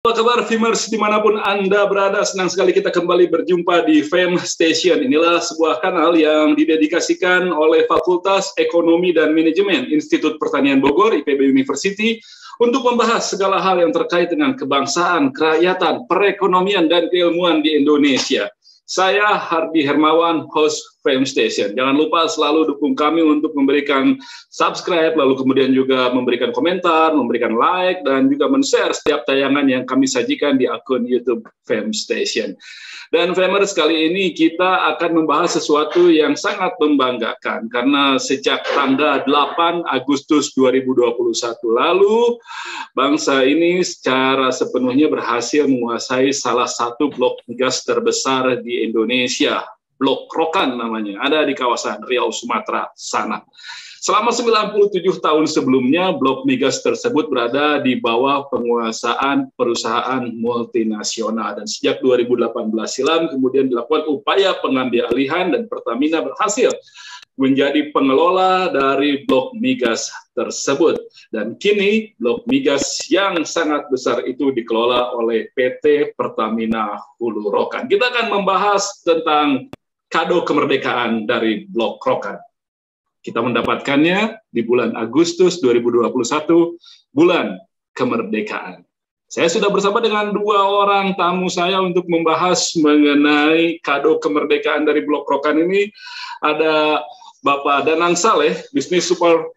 Apa kabar Femers dimanapun Anda berada, senang sekali kita kembali berjumpa di Fem Station. Inilah sebuah kanal yang didedikasikan oleh Fakultas Ekonomi dan Manajemen Institut Pertanian Bogor, IPB University, untuk membahas segala hal yang terkait dengan kebangsaan, kerakyatan, perekonomian, dan keilmuan di Indonesia. Saya Hardi Hermawan, host Fem Station. Jangan lupa selalu dukung kami untuk memberikan subscribe, lalu kemudian juga memberikan komentar, memberikan like, dan juga men-share setiap tayangan yang kami sajikan di akun YouTube Fem Station. Dan Femers, kali ini kita akan membahas sesuatu yang sangat membanggakan, karena sejak tanggal 8 Agustus 2021 lalu, bangsa ini secara sepenuhnya berhasil menguasai salah satu blok migas terbesar di Indonesia, Blok Rokan namanya, ada di kawasan Riau, Sumatera sana. Selama 97 tahun sebelumnya, blok migas tersebut berada di bawah penguasaan perusahaan multinasional. Dan sejak 2018 silam, kemudian dilakukan upaya pengambilalihan dan Pertamina berhasil menjadi pengelola dari blok migas tersebut. Dan kini blok migas yang sangat besar itu dikelola oleh PT Pertamina Hulu Rokan. Kita akan membahas tentang kado kemerdekaan dari Blok Rokan. Kita mendapatkannya di bulan Agustus 2021, bulan kemerdekaan. Saya sudah bersama dengan dua orang tamu saya untuk membahas mengenai kado kemerdekaan dari Blok Rokan ini. Ada Bapak Danang Saleh, Business Super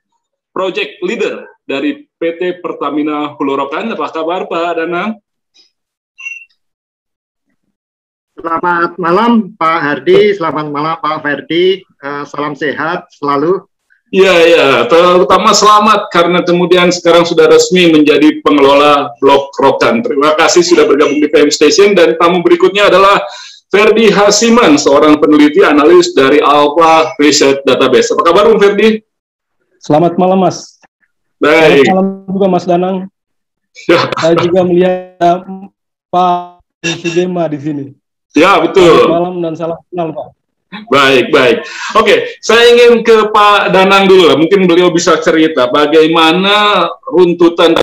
Project Leader dari PT Pertamina Hulu Rokan. Apa kabar Pak Danang? Selamat malam Pak Hardi, selamat malam Pak Ferdi, salam sehat selalu. Iya, terutama selamat karena kemudian sekarang sudah resmi menjadi pengelola Blok Rokan. Terima kasih sudah bergabung di PM Station, dan tamu berikutnya adalah Ferdi Hasiman, seorang peneliti analis dari Alpha Research Database. Apa kabar Bung Ferdi? Selamat malam Mas. Baik. Selamat malam juga Mas Danang. Saya juga melihat Pak Sugema di sini. Ya, betul. Selamat malam dan salam kenal, Pak. Baik. Oke, saya ingin ke Pak Danang dulu lah. Mungkin beliau bisa cerita bagaimana runtutan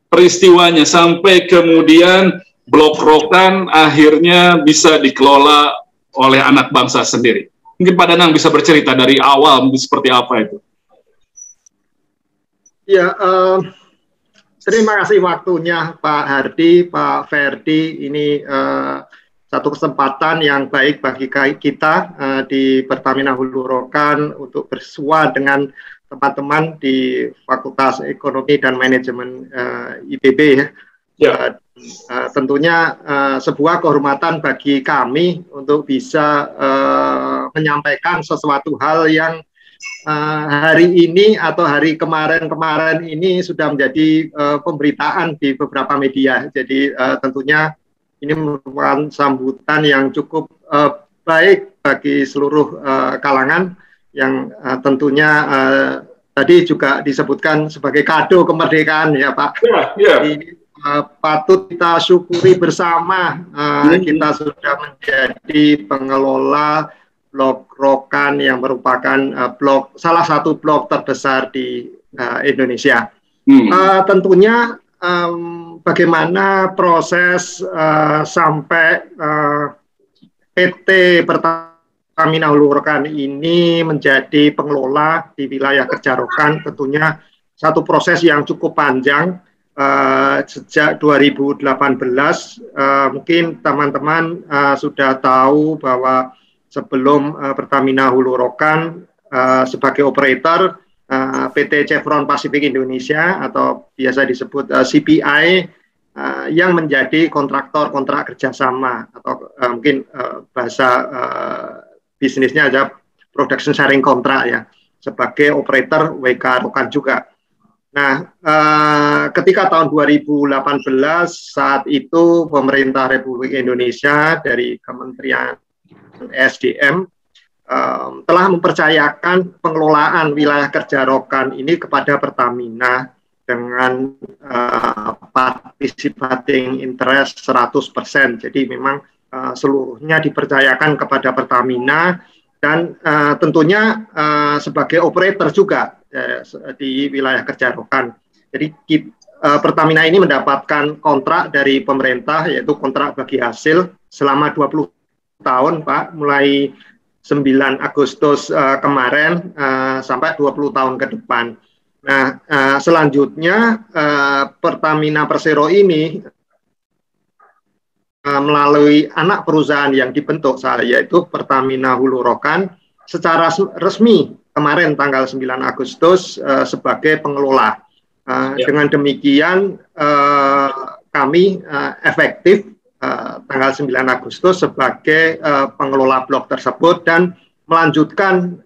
peristiwanya sampai kemudian Blok Rokan akhirnya bisa dikelola oleh anak bangsa sendiri. Mungkin Pak Danang bisa bercerita dari awal seperti apa itu. Ya, terima kasih waktunya Pak Hardi, Pak Ferdi. Ini satu kesempatan yang baik bagi kita di Pertamina Hulu Rokan untuk bersua dengan teman-teman di Fakultas Ekonomi dan Manajemen IPB ya. Tentunya sebuah kehormatan bagi kami untuk bisa menyampaikan sesuatu hal yang hari ini atau hari kemarin ini sudah menjadi pemberitaan di beberapa media. Jadi tentunya ini merupakan sambutan yang cukup baik bagi seluruh kalangan yang tentunya tadi juga disebutkan sebagai kado kemerdekaan ya Pak. Jadi patut kita syukuri bersama kita sudah menjadi pengelola Blok Rokan yang merupakan salah satu blok terbesar di Indonesia. Tentunya bagaimana proses sampai PT Pertamina Hulu Rokan ini menjadi pengelola di wilayah Kerja Rokan, tentunya satu proses yang cukup panjang sejak 2018. Mungkin teman-teman sudah tahu bahwa sebelum Pertamina Hulu Rokan sebagai operator, PT Chevron Pacific Indonesia atau biasa disebut CPI yang menjadi kontraktor kontrak kerjasama atau mungkin bahasa bisnisnya ada production sharing kontrak ya, sebagai operator WK Rokan juga. Nah, ketika tahun 2018 saat itu pemerintah Republik Indonesia dari Kementerian SDM telah mempercayakan pengelolaan wilayah Kerja Rokan ini kepada Pertamina dengan participating interest 100%. Jadi memang seluruhnya dipercayakan kepada Pertamina dan tentunya sebagai operator juga di wilayah Kerja Rokan. Jadi Pertamina ini mendapatkan kontrak dari pemerintah, yaitu kontrak bagi hasil selama 20 tahun, Pak, mulai 9 Agustus kemarin sampai 20 tahun ke depan. Nah, selanjutnya Pertamina Persero ini melalui anak perusahaan yang dibentuk yaitu Pertamina Hulu Rokan secara resmi kemarin tanggal 9 Agustus sebagai pengelola. Dengan demikian kami efektif tanggal 9 Agustus sebagai pengelola blok tersebut dan melanjutkan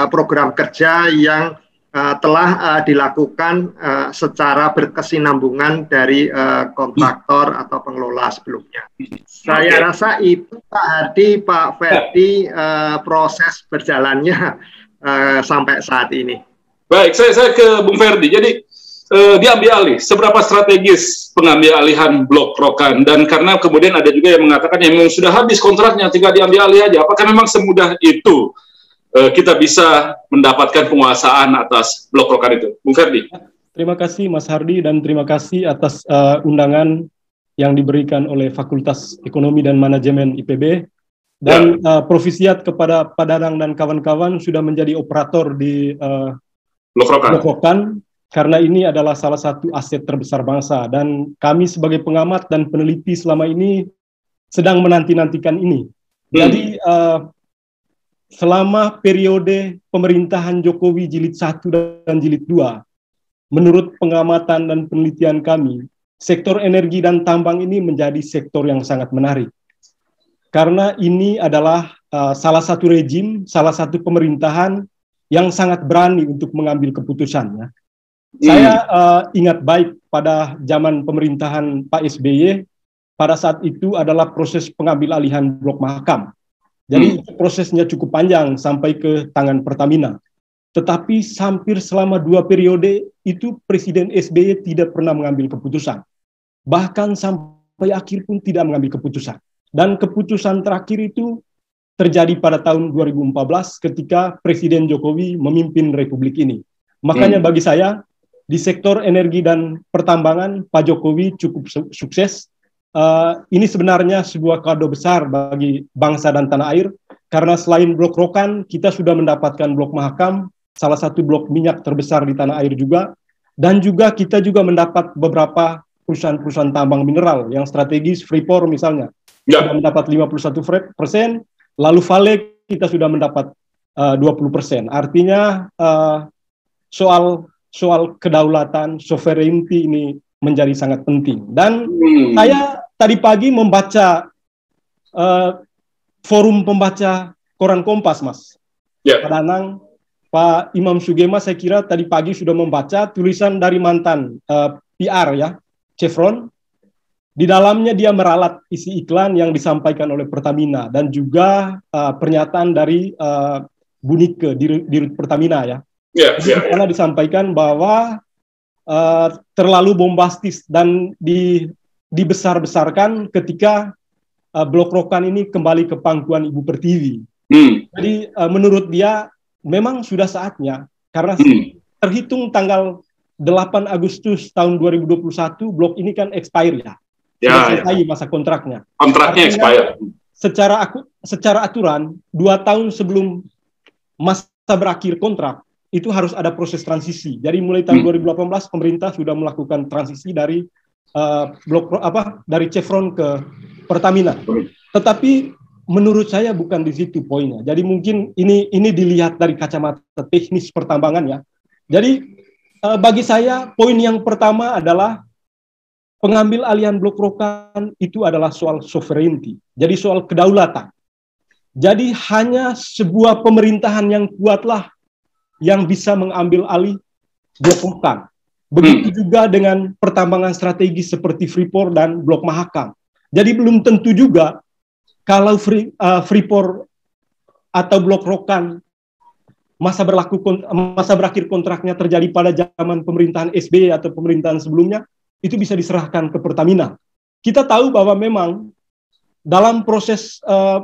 program kerja yang telah dilakukan secara berkesinambungan dari kontraktor atau pengelola sebelumnya. Saya rasa itu Pak Hardi, Pak Ferdi, proses berjalannya sampai saat ini. Baik, saya ke Bung Ferdi. Jadi diambil alih, seberapa strategis pengambil alihan blok Rokan, dan karena kemudian ada juga yang mengatakan yang memang sudah habis kontraknya, tinggal diambil alih aja. Apakah memang semudah itu kita bisa mendapatkan penguasaan atas blok Rokan itu? Bung Ferdi. Terima kasih Mas Hardi dan terima kasih atas undangan yang diberikan oleh Fakultas Ekonomi dan Manajemen IPB dan provisiat kepada Pak Danang dan kawan-kawan sudah menjadi operator di blok Rokan. Karena ini adalah salah satu aset terbesar bangsa dan kami sebagai pengamat dan peneliti selama ini sedang menanti-nantikan ini. Jadi selama periode pemerintahan Jokowi jilid 1 dan jilid 2, menurut pengamatan dan penelitian kami, sektor energi dan tambang ini menjadi sektor yang sangat menarik. Karena ini adalah salah satu rejim, salah satu pemerintahan yang sangat berani untuk mengambil keputusannya. Saya ingat baik pada zaman pemerintahan Pak SBY, pada saat itu adalah proses pengambil alihan blok Mahakam. Jadi prosesnya cukup panjang sampai ke tangan Pertamina. Tetapi hampir selama 2 periode itu Presiden SBY tidak pernah mengambil keputusan. Bahkan sampai akhir pun tidak mengambil keputusan. Dan keputusan terakhir itu terjadi pada tahun 2014 ketika Presiden Jokowi memimpin Republik ini. Makanya bagi saya, di sektor energi dan pertambangan, Pak Jokowi cukup sukses. Ini sebenarnya sebuah kado besar bagi bangsa dan tanah air, karena selain blok Rokan, kita sudah mendapatkan blok Mahakam, salah satu blok minyak terbesar di tanah air juga, dan juga kita juga mendapat beberapa perusahaan-perusahaan tambang mineral yang strategis, Freeport misalnya, sudah mendapat 51%, lalu Vale kita sudah mendapat 20%. Artinya soal kedaulatan, sovereignty ini menjadi sangat penting. Dan saya tadi pagi membaca forum pembaca koran Kompas, Mas. Pak Danang, Pak Imam Sugema, saya kira tadi pagi sudah membaca tulisan dari mantan PR ya, Chevron. Di dalamnya dia meralat isi iklan yang disampaikan oleh Pertamina dan juga pernyataan dari Bu Nike, Dirut Pertamina ya. Karena disampaikan bahwa terlalu bombastis dan dibesar-besarkan ketika blok Rokan ini kembali ke pangkuan Ibu Pertiwi. Jadi menurut dia memang sudah saatnya, karena terhitung tanggal 8 Agustus tahun 2021 blok ini kan expire ya. Selesai masa kontraknya. Kontraknya expire. Secara aturan 2 tahun sebelum masa berakhir kontrak itu harus ada proses transisi. Jadi mulai tahun 2018 pemerintah sudah melakukan transisi dari dari Chevron ke Pertamina. Tetapi menurut saya bukan di situ poinnya. Jadi mungkin ini dilihat dari kacamata teknis pertambangan ya. Jadi bagi saya poin yang pertama adalah pengambil alihan blok Rokan itu adalah soal sovereignty. Jadi soal kedaulatan. Jadi hanya sebuah pemerintahan yang kuatlah yang bisa mengambil alih blok Rokan. Begitu juga dengan pertambangan strategis seperti Freeport dan blok Mahakam. Jadi belum tentu juga kalau Freeport atau blok Rokan masa berakhir kontraknya terjadi pada zaman pemerintahan SBY atau pemerintahan sebelumnya, itu bisa diserahkan ke Pertamina. Kita tahu bahwa memang dalam proses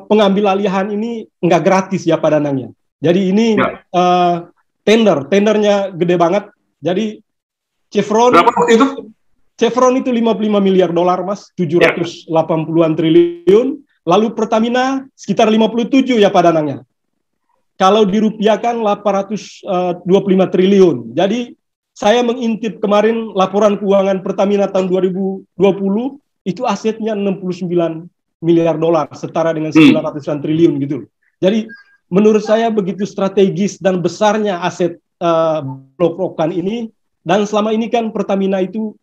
pengambil alihan ini nggak gratis ya Pak Danangnya. Jadi ini tendernya gede banget. Jadi Chevron berapa waktu itu? Chevron itu 55 miliar dolar, Mas, 780-an triliun. Lalu Pertamina sekitar 57 ya Pak Danangnya. Kalau dirupiahkan 825 triliun. Jadi saya mengintip kemarin laporan keuangan Pertamina tahun 2020, itu asetnya 69 miliar dolar, setara dengan 900-an triliun gitu. Jadi menurut saya begitu strategis dan besarnya aset Blok Rokan ini, dan selama ini kan Pertamina itu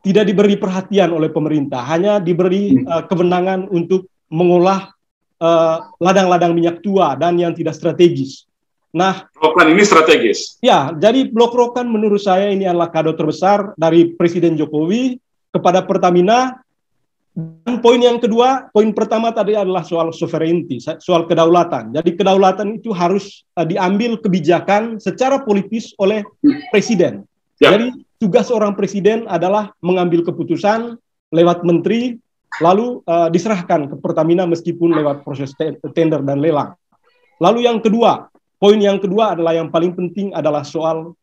tidak diberi perhatian oleh pemerintah, hanya diberi kewenangan untuk mengolah ladang-ladang minyak tua dan yang tidak strategis. Nah, Rokan ini strategis. Ya, jadi Blok Rokan menurut saya ini adalah kado terbesar dari Presiden Jokowi kepada Pertamina. Dan poin yang kedua, poin pertama tadi adalah soal sovereignty, soal kedaulatan. Jadi kedaulatan itu harus diambil kebijakan secara politis oleh Presiden. Ya. Jadi tugas seorang presiden adalah mengambil keputusan lewat menteri, lalu diserahkan ke Pertamina meskipun lewat proses tender dan lelang. Lalu yang kedua, poin yang kedua adalah yang paling penting adalah soal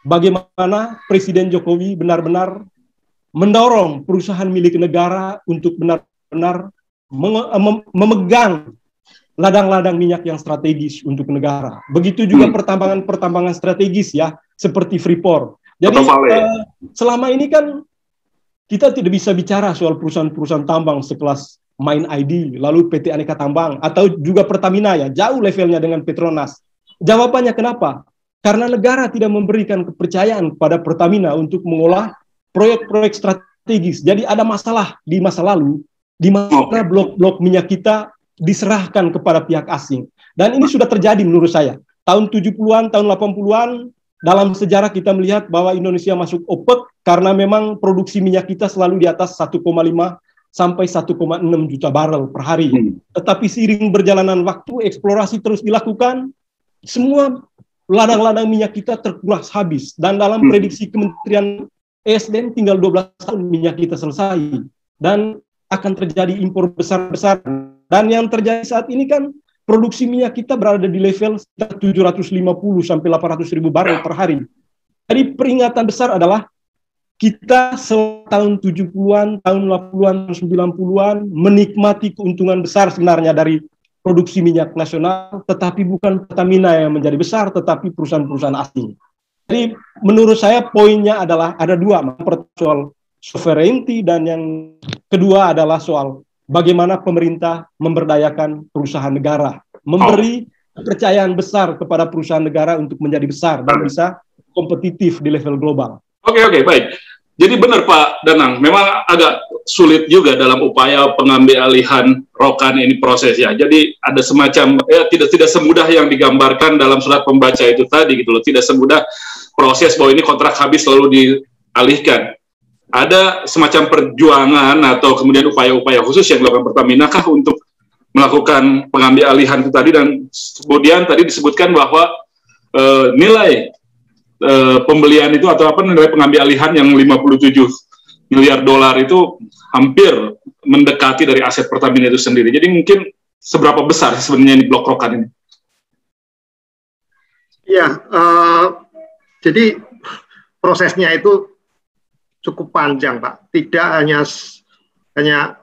bagaimana Presiden Jokowi benar-benar mendorong perusahaan milik negara untuk benar-benar memegang ladang-ladang minyak yang strategis untuk negara. Begitu juga pertambangan-pertambangan strategis ya, seperti Freeport. Jadi selama ini kan kita tidak bisa bicara soal perusahaan-perusahaan tambang sekelas Main ID, lalu PT Aneka Tambang, atau juga Pertamina ya, jauh levelnya dengan Petronas. Jawabannya kenapa? Karena negara tidak memberikan kepercayaan kepada Pertamina untuk mengolah proyek-proyek strategis. Jadi ada masalah di masa lalu, di mana blok-blok minyak kita diserahkan kepada pihak asing. Dan ini sudah terjadi menurut saya. Tahun 70-an, tahun 80-an, dalam sejarah kita melihat bahwa Indonesia masuk OPEC karena memang produksi minyak kita selalu di atas 1,5 sampai 1,6 juta barel per hari. Tetapi seiring berjalanan waktu, eksplorasi terus dilakukan, semua ladang-ladang minyak kita terkuras habis. Dan dalam prediksi Kementerian ESDM tinggal 12 tahun minyak kita selesai. Dan akan terjadi impor besar-besar. Dan yang terjadi saat ini kan produksi minyak kita berada di level 750 sampai 800 ribu barel per hari. Jadi peringatan besar adalah kita tahun 70-an, tahun 80-an, 90-an menikmati keuntungan besar sebenarnya dari produksi minyak nasional, tetapi bukan Pertamina yang menjadi besar, tetapi perusahaan-perusahaan asing. Jadi menurut saya poinnya adalah ada dua, soal sovereignty dan yang kedua adalah soal bagaimana pemerintah memberdayakan perusahaan negara, memberi kepercayaan besar kepada perusahaan negara untuk menjadi besar dan bisa kompetitif di level global. Oke, baik. Jadi benar Pak Danang, memang agak sulit juga dalam upaya pengambil-alihan Rokan ini proses ya. Jadi ada semacam tidak semudah yang digambarkan dalam surat pembaca itu tadi gitu loh. Tidak semudah proses bahwa ini kontrak habis lalu dialihkan. Ada semacam perjuangan atau kemudian upaya-upaya khusus yang dilakukan Pertamina kah untuk melakukan pengambil-alihan itu tadi, dan kemudian tadi disebutkan bahwa nilai pembelian itu atau nilai pengambil-alihan yang 57 miliar dolar itu hampir mendekati dari aset Pertamina itu sendiri. Jadi mungkin seberapa besar sebenarnya ini Blok Rokan ini? Ya, jadi prosesnya itu cukup panjang, Pak. Tidak hanya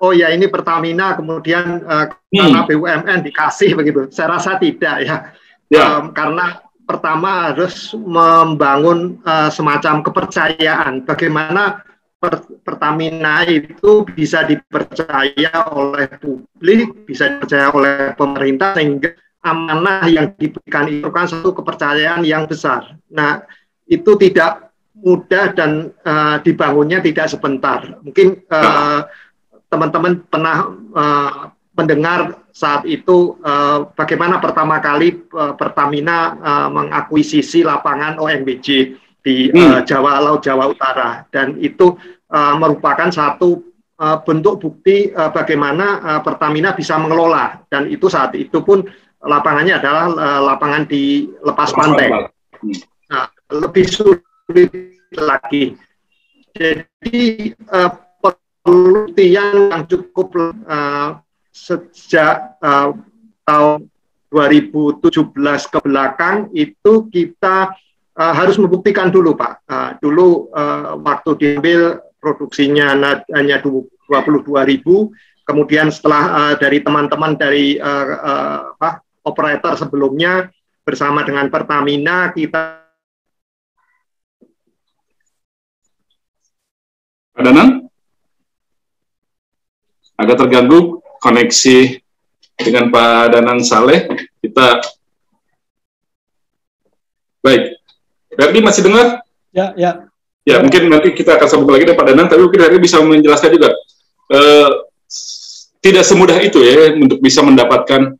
oh ya ini Pertamina kemudian karena BUMN dikasih begitu. Saya rasa tidak ya. Karena pertama harus membangun semacam kepercayaan bagaimana Pertamina itu bisa dipercaya oleh publik, bisa dipercaya oleh pemerintah, sehingga amanah yang diberikan itu kan satu kepercayaan yang besar. Nah, itu tidak mudah dan dibangunnya tidak sebentar. Mungkin teman-teman pernah mendengar saat itu bagaimana pertama kali Pertamina mengakuisisi lapangan OMBJ di Laut Jawa Utara, dan itu merupakan satu bentuk bukti bagaimana Pertamina bisa mengelola, dan itu saat itu pun lapangannya adalah lapangan di lepas pantai. Nah, lebih sulit lagi. Jadi penelitian yang cukup sejak tahun 2017 ke belakang itu kita harus membuktikan dulu, Pak. Dulu waktu diambil produksinya hanya 22.000, kemudian setelah dari teman-teman dari operator sebelumnya bersama dengan Pertamina kita. Pak Danang? Agak terganggu koneksi dengan Pak Danang Saleh. Kita baik. Ferdi masih dengar? Ya, ya. Ya, mungkin nanti kita akan sambung lagi dengan Pak Danang, tapi mungkin Ferdi bisa menjelaskan juga. Tidak semudah itu ya untuk bisa mendapatkan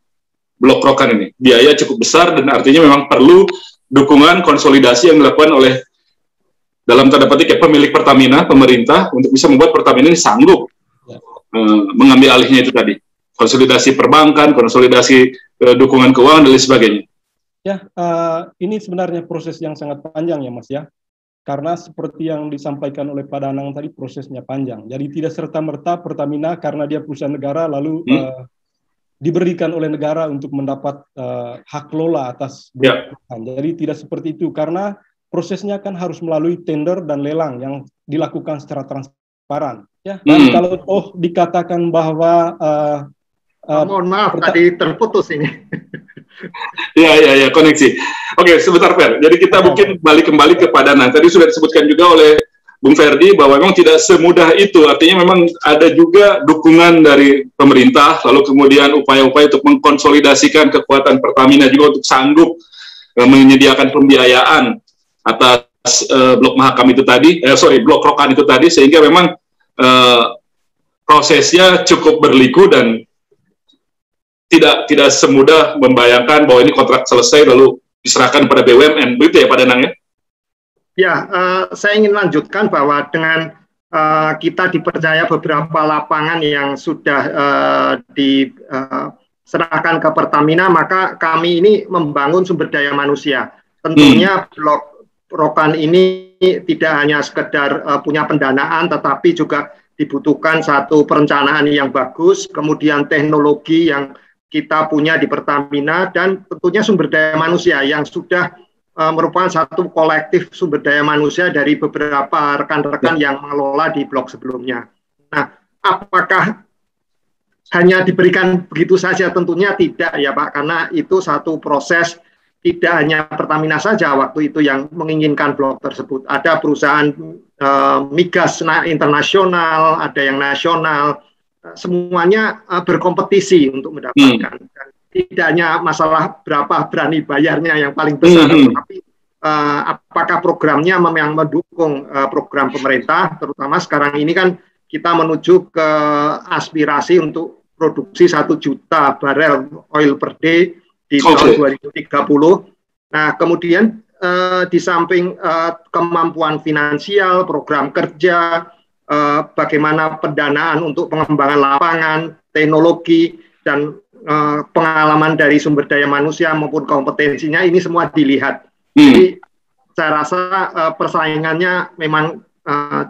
blok rokan ini. Biaya cukup besar dan artinya memang perlu dukungan konsolidasi yang dilakukan oleh dalam tanda petik ya pemilik Pertamina, pemerintah, untuk bisa membuat Pertamina ini sanggup mengambil alihnya itu tadi. Konsolidasi perbankan, konsolidasi dukungan keuangan dan lain sebagainya. Ya, ini sebenarnya proses yang sangat panjang ya Mas ya. Karena seperti yang disampaikan oleh Pak Danang tadi, prosesnya panjang. Jadi tidak serta-merta Pertamina karena dia perusahaan negara lalu diberikan oleh negara untuk mendapat hak lola atas blok rokan. Jadi tidak seperti itu karena prosesnya kan harus melalui tender dan lelang yang dilakukan secara transparan. Ya. Dan kalau dikatakan bahwa mohon maaf tadi terputus ini. Ya, koneksi. Oke, sebentar Fer. Jadi kita mungkin balik kembali ke Pak Danang. Tadi sudah disebutkan juga oleh Bung Ferdi bahwa memang tidak semudah itu. Artinya memang ada juga dukungan dari pemerintah, lalu kemudian upaya-upaya untuk mengkonsolidasikan kekuatan Pertamina juga untuk sanggup menyediakan pembiayaan atas blok Mahakam itu tadi, blok rokan itu tadi, sehingga memang prosesnya cukup berliku dan tidak semudah membayangkan bahwa ini kontrak selesai lalu diserahkan pada BUMN, begitu ya Pak Danang ya? Ya, saya ingin lanjutkan bahwa dengan kita dipercaya beberapa lapangan yang sudah diserahkan ke Pertamina, maka kami ini membangun sumber daya manusia. Tentunya blok rokan ini tidak hanya sekedar punya pendanaan, tetapi juga dibutuhkan satu perencanaan yang bagus, kemudian teknologi yang kita punya di Pertamina, dan tentunya sumber daya manusia yang sudah merupakan satu kolektif sumber daya manusia dari beberapa rekan-rekan yang mengelola di blok sebelumnya. Nah, apakah hanya diberikan begitu saja? Tentunya tidak ya Pak, karena itu satu proses. Tidak hanya Pertamina saja waktu itu yang menginginkan blok tersebut. Ada perusahaan migas internasional, ada yang nasional, semuanya berkompetisi untuk mendapatkan. Dan tidak hanya masalah berapa berani bayarnya yang paling besar, tapi apakah programnya memang mendukung program pemerintah, terutama sekarang ini kan kita menuju ke aspirasi untuk produksi 1 juta barel oil per day di tahun 2030. Nah, kemudian di samping kemampuan finansial, program kerja, bagaimana pendanaan untuk pengembangan lapangan, teknologi, dan pengalaman dari sumber daya manusia maupun kompetensinya, ini semua dilihat. Jadi saya rasa persaingannya memang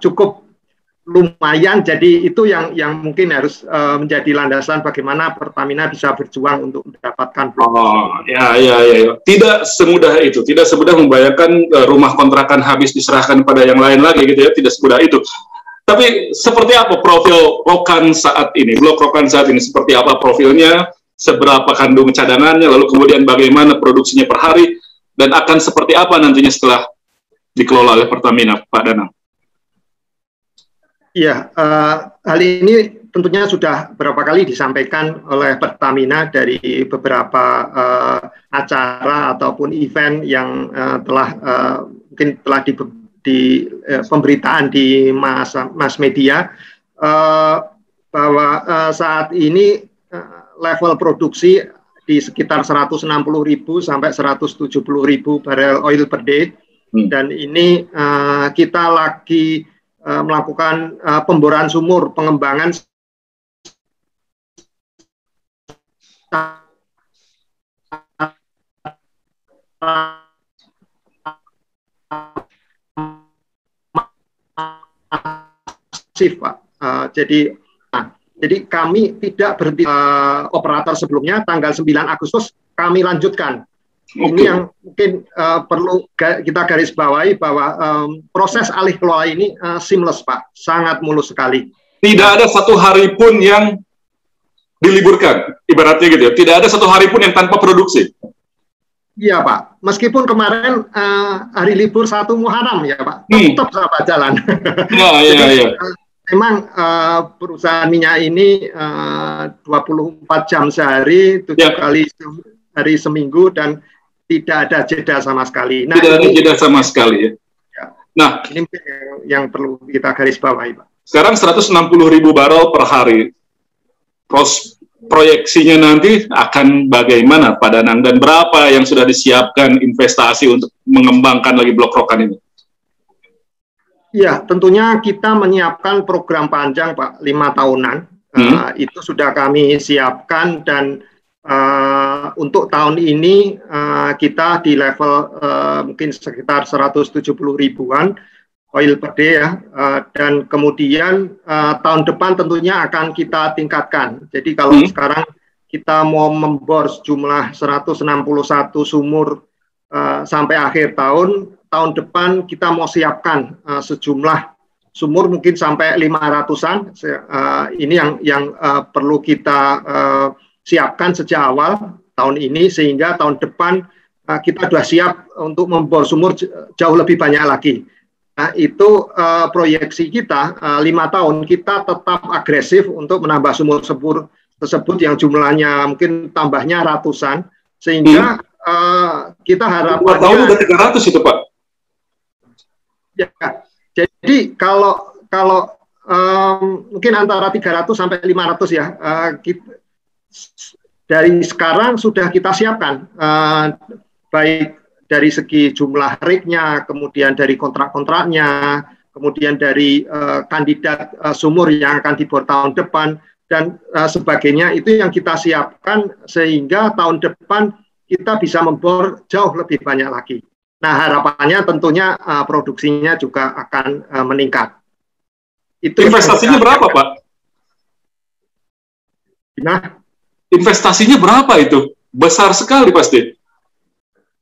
cukup lumayan, jadi itu yang mungkin harus menjadi landasan bagaimana Pertamina bisa berjuang untuk mendapatkan blok. Ya. Tidak semudah itu, tidak semudah membayangkan rumah kontrakan habis diserahkan pada yang lain lagi gitu ya, tidak semudah itu. Tapi seperti apa profil rokan saat ini, blok rokan saat ini, seperti apa profilnya, seberapa kandung cadangannya, lalu kemudian bagaimana produksinya per hari, dan akan seperti apa nantinya setelah dikelola oleh Pertamina, Pak Danang? Iya, hal ini tentunya sudah beberapa kali disampaikan oleh Pertamina dari beberapa acara ataupun event yang mungkin telah di pemberitaan di mass media, bahwa saat ini level produksi di sekitar 160.000 sampai 170.000 barel oil per day, dan ini kita lagi melakukan pemboran sumur, pengembangan masif, Pak. Jadi kami tidak berhenti operator sebelumnya, tanggal 9 Agustus kami lanjutkan. Ini yang mungkin perlu kita garis bawahi bahwa proses alih kelola ini seamless, Pak, sangat mulus sekali. Tidak ada satu hari pun yang diliburkan, ibaratnya gitu ya. Tidak ada satu hari pun yang tanpa produksi. Iya, Pak. Meskipun kemarin hari libur 1 Muharram ya, Pak, tetap sama jalan. Iya. Memang perusahaan minyak ini 24 jam sehari, 7 kali hari seminggu, dan tidak ada jeda sama sekali. Nah, tidak ada jeda sama sekali ya. Nah, ini yang perlu kita garis bawahi, Pak. Sekarang 160.000 barrel per hari. Proyeksinya nanti akan bagaimana Pak Danang, dan berapa yang sudah disiapkan investasi untuk mengembangkan lagi Blok Rokan ini? Ya, tentunya kita menyiapkan program panjang, Pak, 5 tahunan. Itu sudah kami siapkan, dan untuk tahun ini kita di level mungkin sekitar 170 ribuan oil per day ya, dan kemudian tahun depan tentunya akan kita tingkatkan. Jadi kalau sekarang kita mau membor sejumlah 161 sumur sampai akhir tahun depan kita mau siapkan sejumlah sumur mungkin sampai 500-an. Ini yang perlu kita siapkan sejak awal tahun ini, sehingga tahun depan kita sudah siap untuk membor sumur jauh lebih banyak lagi. Nah, itu proyeksi kita 5 tahun kita tetap agresif untuk menambah sumur-sumur tersebut yang jumlahnya mungkin tambahnya ratusan, sehingga kita harapannya 2 tahun udah 300 itu, Pak. Ya, jadi kalau mungkin antara 300 sampai 500 ya, dari sekarang sudah kita siapkan, baik dari segi jumlah rig-nya, kemudian dari kontrak-kontraknya, kemudian dari kandidat sumur yang akan dibor tahun depan, dan sebagainya. Itu yang kita siapkan sehingga tahun depan kita bisa membor jauh lebih banyak lagi. Nah, harapannya tentunya produksinya juga akan meningkat. Itu investasinya berapa, Pak? Nah, investasinya berapa itu? Besar sekali pasti.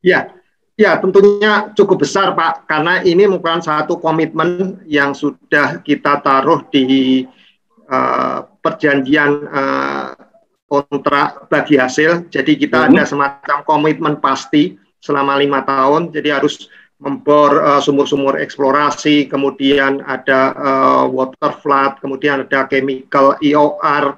Ya, tentunya cukup besar, Pak, karena ini merupakan satu komitmen yang sudah kita taruh di perjanjian kontrak bagi hasil. Jadi kita ada semacam komitmen pasti selama 5 tahun. Jadi harus membor sumur-sumur eksplorasi, kemudian ada water flood, kemudian ada chemical EOR,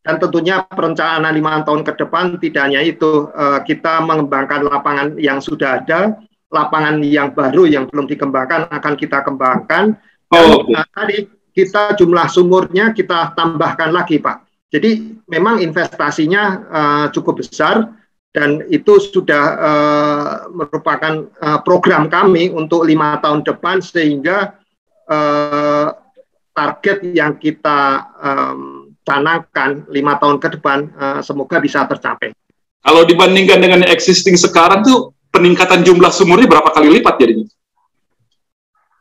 dan tentunya perencanaan 5 tahun ke depan tidak hanya itu, kita mengembangkan lapangan yang sudah ada, lapangan yang baru yang belum dikembangkan akan kita kembangkan. Tadi kita jumlah sumurnya kita tambahkan lagi, Pak. Jadi memang investasinya cukup besar, dan itu sudah merupakan program kami untuk 5 tahun depan, sehingga target yang kita canangkan 5 tahun ke depan semoga bisa tercapai. Kalau dibandingkan dengan existing sekarang tuh peningkatan jumlah sumurnya berapa kali lipat jadinya?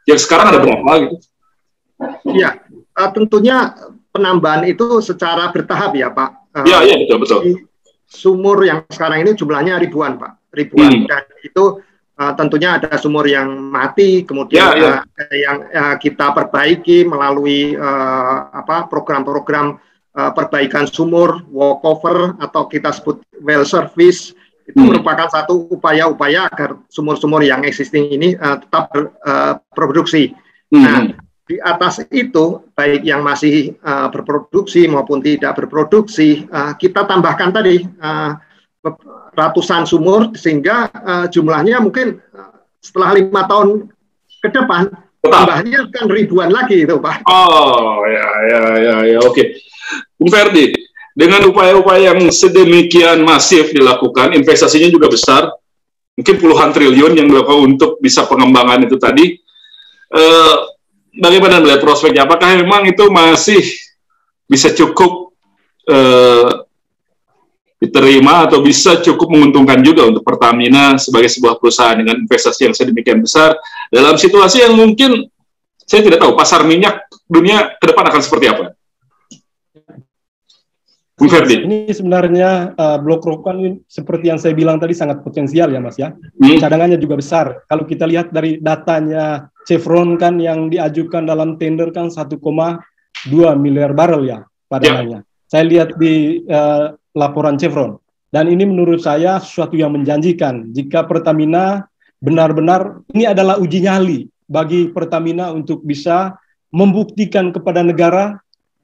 Yang sekarang ada berapa gitu? Iya, tentunya penambahan itu secara bertahap ya, Pak. Iya, betul. Sumur yang sekarang ini jumlahnya ribuan, Pak, ribuan, dan itu tentunya ada sumur yang mati, kemudian yang kita perbaiki melalui program-program perbaikan sumur, walkover, atau kita sebut well service. Itu merupakan satu upaya-upaya agar sumur-sumur yang existing ini tetap berproduksi. Nah, di atas itu, baik yang masih berproduksi maupun tidak berproduksi, kita tambahkan tadi ratusan sumur, sehingga jumlahnya mungkin setelah 5 tahun ke depan tambahnya kan ribuan lagi itu, Pak. Ya, oke. Bung Ferdi, dengan upaya-upaya yang sedemikian masif dilakukan, investasinya juga besar, mungkin puluhan triliun yang dilakukan untuk bisa pengembangan itu tadi. Bagaimana melihat prospeknya? Apakah memang itu masih bisa cukup diterima atau bisa cukup menguntungkan juga untuk Pertamina sebagai sebuah perusahaan dengan investasi yang sedemikian besar dalam situasi yang mungkin saya tidak tahu pasar minyak dunia ke depan akan seperti apa? Bung Ferdi. Ini sebenarnya blok rokan ini, seperti yang saya bilang tadi, sangat potensial ya Mas ya. Cadangannya juga besar. Kalau kita lihat dari datanya Chevron kan yang diajukan dalam tender kan 1,2 miliar barrel ya padanannya. Saya lihat di laporan Chevron. Dan ini menurut saya sesuatu yang menjanjikan jika Pertamina benar-benar, ini adalah uji nyali bagi Pertamina untuk bisa membuktikan kepada negara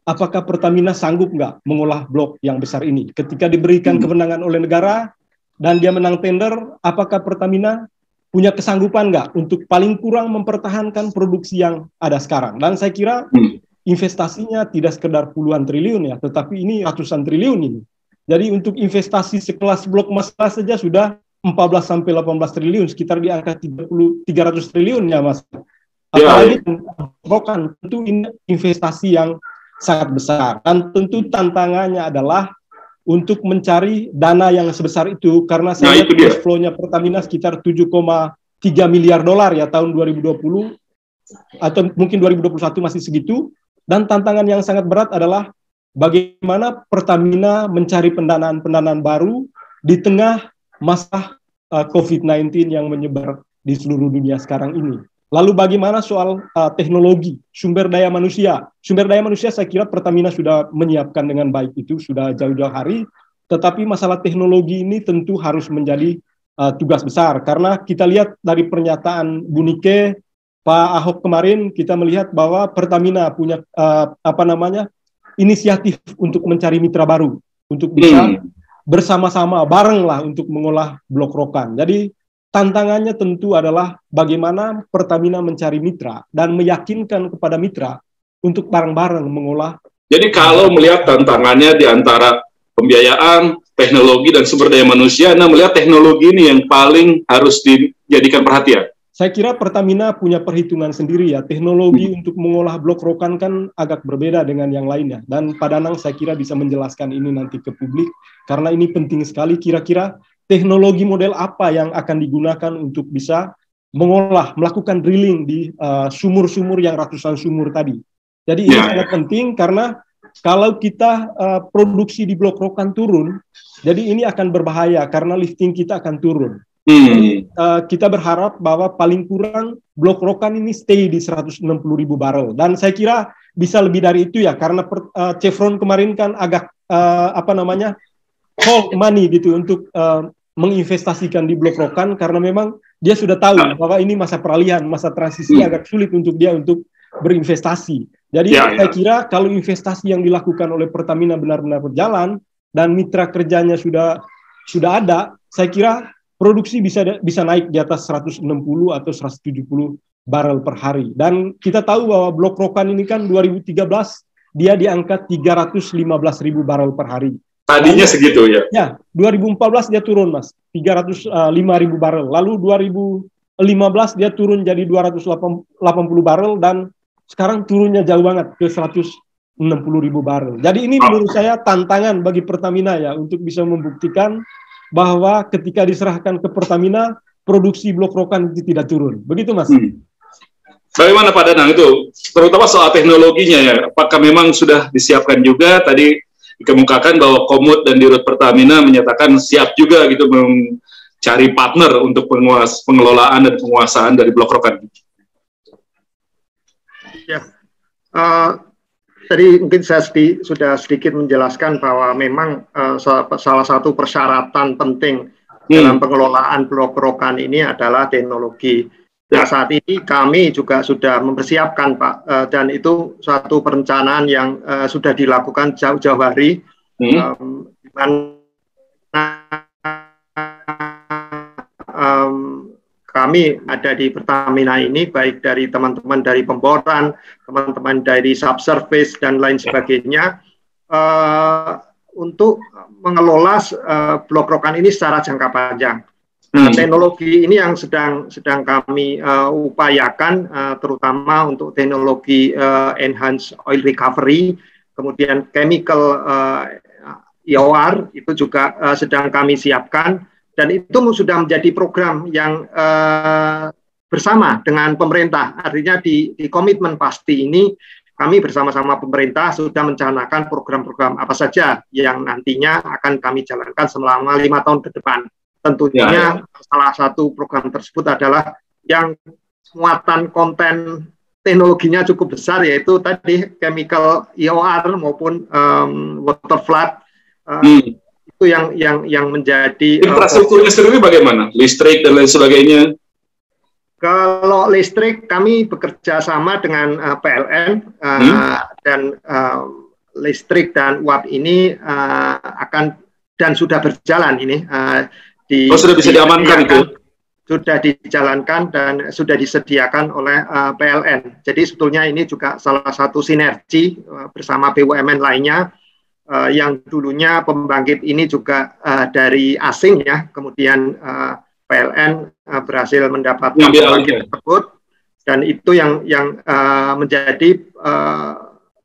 apakah Pertamina sanggup nggak mengolah blok yang besar ini. Ketika diberikan kewenangan oleh negara dan dia menang tender, apakah Pertamina punya kesanggupan nggak untuk paling kurang mempertahankan produksi yang ada sekarang. Dan saya kira investasinya tidak sekedar puluhan triliun ya, tetapi ini ratusan triliun ini. Jadi untuk investasi sekelas blok Mas saja sudah 14-18 triliun, sekitar di angka 300 triliun ya Mas. Apalagi bukan, tentu ini investasi yang sangat besar, dan tentu tantangannya adalah untuk mencari dana yang sebesar itu, karena saya lihat cash flow-nya Pertamina sekitar 7,3 miliar dolar ya tahun 2020 atau mungkin 2021 masih segitu. Dan tantangan yang sangat berat adalah bagaimana Pertamina mencari pendanaan baru di tengah masa COVID-19 yang menyebar di seluruh dunia sekarang ini. Lalu bagaimana soal teknologi, sumber daya manusia? Sumber daya manusia saya kira Pertamina sudah menyiapkan dengan baik, itu sudah jauh-jauh hari. Tetapi masalah teknologi ini tentu harus menjadi tugas besar. Karena kita lihat dari pernyataan Bu Nike, Pak Ahok kemarin, kita melihat bahwa Pertamina punya inisiatif untuk mencari mitra baru, untuk bisa bersama-sama, bareng lah untuk mengolah blok rokan. Jadi tantangannya tentu adalah bagaimana Pertamina mencari mitra dan meyakinkan kepada mitra untuk bareng-bareng mengolah. Jadi kalau melihat tantangannya di antara pembiayaan, teknologi, dan sumber daya manusia, Anda melihat teknologi ini yang paling harus dijadikan perhatian? Saya kira Pertamina punya perhitungan sendiri ya. Teknologi untuk mengolah blok rokan kan agak berbeda dengan yang lainnya. Dan Pak Danang saya kira bisa menjelaskan ini nanti ke publik, karena ini penting sekali. Kira-kira teknologi model apa yang akan digunakan untuk bisa melakukan drilling di sumur-sumur yang ratusan sumur tadi. Jadi ini sangat penting, karena kalau kita produksi di blok rokan turun, jadi ini akan berbahaya karena lifting kita akan turun. Jadi, kita berharap bahwa paling kurang blok rokan ini stay di 160.000 barrel. Dan saya kira bisa lebih dari itu ya, karena Chevron kemarin kan agak hold money gitu untuk menginvestasikan di blok rokan, karena memang dia sudah tahu bahwa ini masa peralihan, masa transisi, agak sulit untuk dia untuk berinvestasi. Jadi saya kira kalau investasi yang dilakukan oleh Pertamina benar-benar berjalan dan mitra kerjanya sudah ada, saya kira produksi bisa naik di atas 160 atau 170 barrel per hari. Dan kita tahu bahwa blok rokan ini kan 2013 dia di angka 315.000 barrel per hari. Tadinya segitu ya? Ya, 2014 dia turun Mas, 305.000 barrel. Lalu 2015 dia turun jadi 280 barrel, dan sekarang turunnya jauh banget ke 160.000 barrel. Jadi ini menurut saya tantangan bagi Pertamina ya, untuk bisa membuktikan bahwa ketika diserahkan ke Pertamina, produksi blok rokan itu tidak turun. Begitu Mas? Bagaimana Pak Danang itu, terutama soal teknologinya ya, apakah memang sudah disiapkan juga? Tadi dikemukakan bahwa Komut dan Dirut Pertamina menyatakan siap juga gitu mencari partner untuk pengelolaan dan penguasaan dari blok rokan. Ya, tadi mungkin saya sudah sedikit menjelaskan bahwa memang salah satu persyaratan penting dalam pengelolaan blok rokan ini adalah teknologi. Nah, saat ini kami juga sudah mempersiapkan Pak, dan itu suatu perencanaan yang sudah dilakukan jauh-jauh hari, di mana kami ada di Pertamina ini, baik dari teman-teman dari pemboran, teman-teman dari subsurface dan lain sebagainya, untuk mengelola blok rokan ini secara jangka panjang. Teknologi ini yang sedang kami upayakan, terutama untuk teknologi enhanced oil recovery, kemudian chemical EOR itu juga sedang kami siapkan, dan itu sudah menjadi program yang bersama dengan pemerintah. Artinya di komitmen pasti ini kami bersama-sama pemerintah sudah mencanangkan program-program apa saja yang nantinya akan kami jalankan selama 5 tahun ke depan. Tentunya salah satu program tersebut adalah yang muatan konten teknologinya cukup besar, yaitu tadi chemical EOR maupun water flood. Itu yang menjadi infrastrukturnya sendiri bagaimana? Listrik dan lain sebagainya. Kalau listrik, kami bekerja sama dengan PLN dan listrik dan uap ini akan dan sudah berjalan ini. Sudah bisa diamankan itu? Sudah dijalankan dan sudah disediakan oleh PLN. Jadi sebetulnya ini juga salah satu sinergi bersama BUMN lainnya yang dulunya pembangkit ini juga dari asing ya, kemudian PLN berhasil mendapatkan pembangkit tersebut, dan itu yang menjadi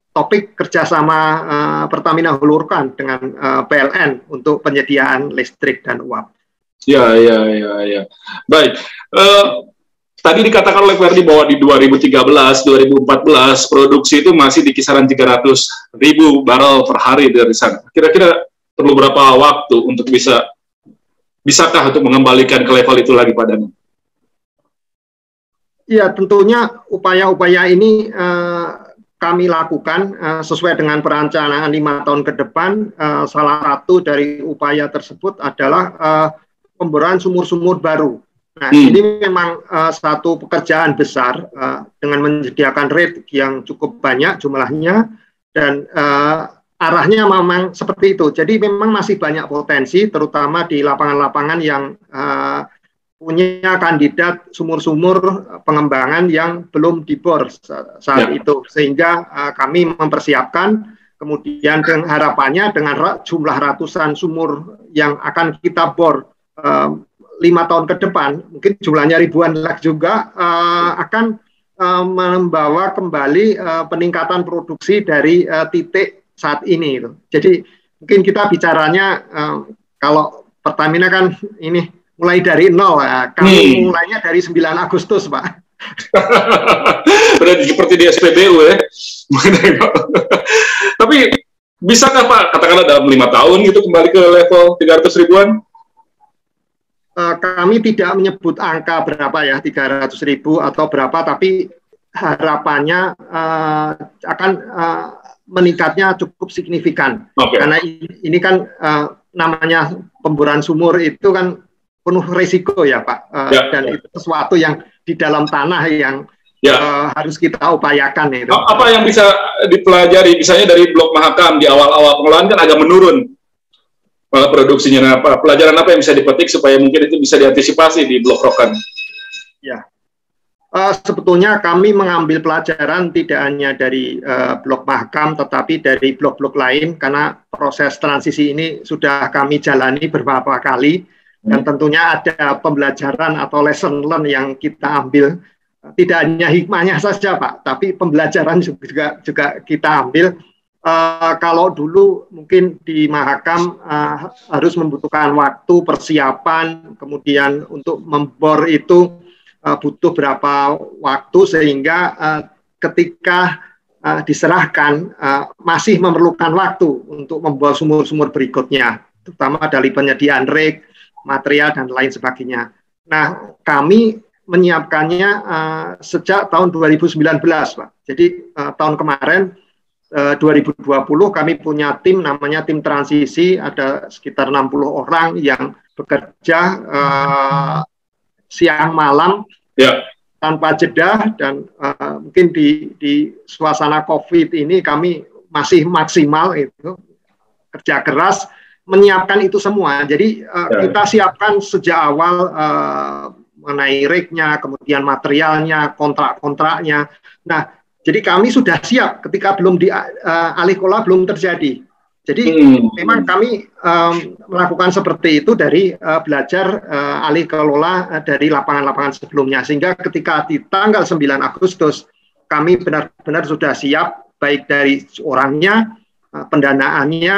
topik kerjasama Pertamina Hulurkan dengan PLN untuk penyediaan listrik dan uap. Ya. Baik. Tadi dikatakan oleh Ferdi bahwa di 2013-2014 produksi itu masih di kisaran 300.000 barel per hari dari sana. Kira-kira perlu berapa waktu untuk bisakah untuk mengembalikan ke level itu lagi Pak Danu? Ya, tentunya upaya-upaya ini kami lakukan sesuai dengan perencanaan 5 tahun ke depan. Salah satu dari upaya tersebut adalah pemboran sumur-sumur baru. Nah, ini memang satu pekerjaan besar dengan menyediakan rate yang cukup banyak jumlahnya, dan arahnya memang seperti itu. Jadi memang masih banyak potensi, terutama di lapangan-lapangan yang punya kandidat sumur-sumur pengembangan yang belum dibor saat itu. Sehingga kami mempersiapkan, kemudian dengan harapannya dengan jumlah ratusan sumur yang akan kita bor 5 tahun ke depan, mungkin jumlahnya ribuan lagi juga, akan membawa kembali peningkatan produksi dari titik saat ini. Jadi mungkin kita bicaranya kalau Pertamina kan ini mulai dari nol, kami mulainya dari 9 Agustus, Pak. Berarti seperti di SPBU ya. Tapi bisakah Pak, katakanlah dalam 5 tahun gitu kembali ke level 300 ribuan? Kami tidak menyebut angka berapa ya, 300.000 atau berapa, tapi harapannya akan meningkatnya cukup signifikan. Karena ini kan namanya pemboran sumur itu kan penuh risiko ya Pak, dan itu sesuatu yang di dalam tanah yang harus kita upayakan itu. Apa yang bisa dipelajari, misalnya dari Blok Mahakam di awal-awal pengelolaan kan agak menurun produksinya. Nah, pelajaran apa yang bisa dipetik supaya mungkin itu bisa diantisipasi di Blok Rokan? Ya, sebetulnya kami mengambil pelajaran tidak hanya dari Blok Mahakam, tetapi dari blok-blok lain, karena proses transisi ini sudah kami jalani beberapa kali, dan tentunya ada pembelajaran atau lesson learn yang kita ambil. Tidak hanya hikmahnya saja Pak, tapi pembelajaran juga kita ambil. Kalau dulu mungkin di Mahakam harus membutuhkan waktu persiapan, kemudian untuk membor itu butuh berapa waktu, sehingga ketika diserahkan masih memerlukan waktu untuk membor sumur-sumur berikutnya, terutama dari penyediaan rig, material dan lain sebagainya. Nah, kami menyiapkannya sejak tahun 2019 Pak. Jadi tahun kemarin 2020 kami punya tim namanya tim transisi, ada sekitar 60 orang yang bekerja siang malam tanpa jeda, dan mungkin di suasana COVID ini kami masih maksimal itu kerja keras menyiapkan itu semua. Jadi kita siapkan sejak awal mengenai rignya, kemudian materialnya, kontrak-kontraknya. Nah, jadi kami sudah siap ketika belum alih kelola belum terjadi. Jadi memang kami melakukan seperti itu dari belajar alih kelola dari lapangan-lapangan sebelumnya, sehingga ketika di tanggal 9 Agustus kami benar-benar sudah siap, baik dari orangnya, pendanaannya,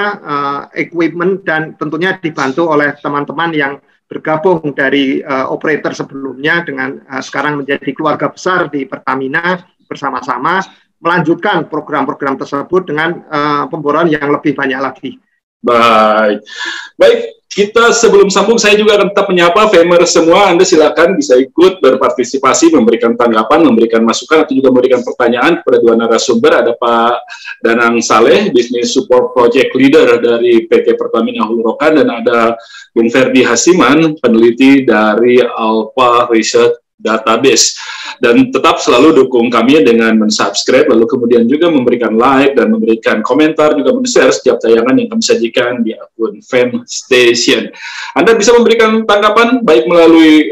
equipment, dan tentunya dibantu oleh teman-teman yang bergabung dari operator sebelumnya dengan sekarang menjadi keluarga besar di Pertamina bersama-sama. melanjutkan program-program tersebut dengan pemboron yang lebih banyak lagi. Baik, kita sebelum sambung saya juga akan tetap menyapa Famers semua. Anda silakan bisa ikut berpartisipasi, memberikan tanggapan, memberikan masukan atau juga memberikan pertanyaan kepada dua narasumber. Ada Pak Danang Saleh, Business Support Project Leader dari PT Pertamina Hulu Rokan, dan ada Bung Ferdi Hasiman, peneliti dari Alpha Research Database. Dan tetap selalu dukung kami dengan mensubscribe, lalu kemudian juga memberikan like dan memberikan komentar, juga men-share setiap tayangan yang kami sajikan di akun Fem Station. Anda bisa memberikan tanggapan baik melalui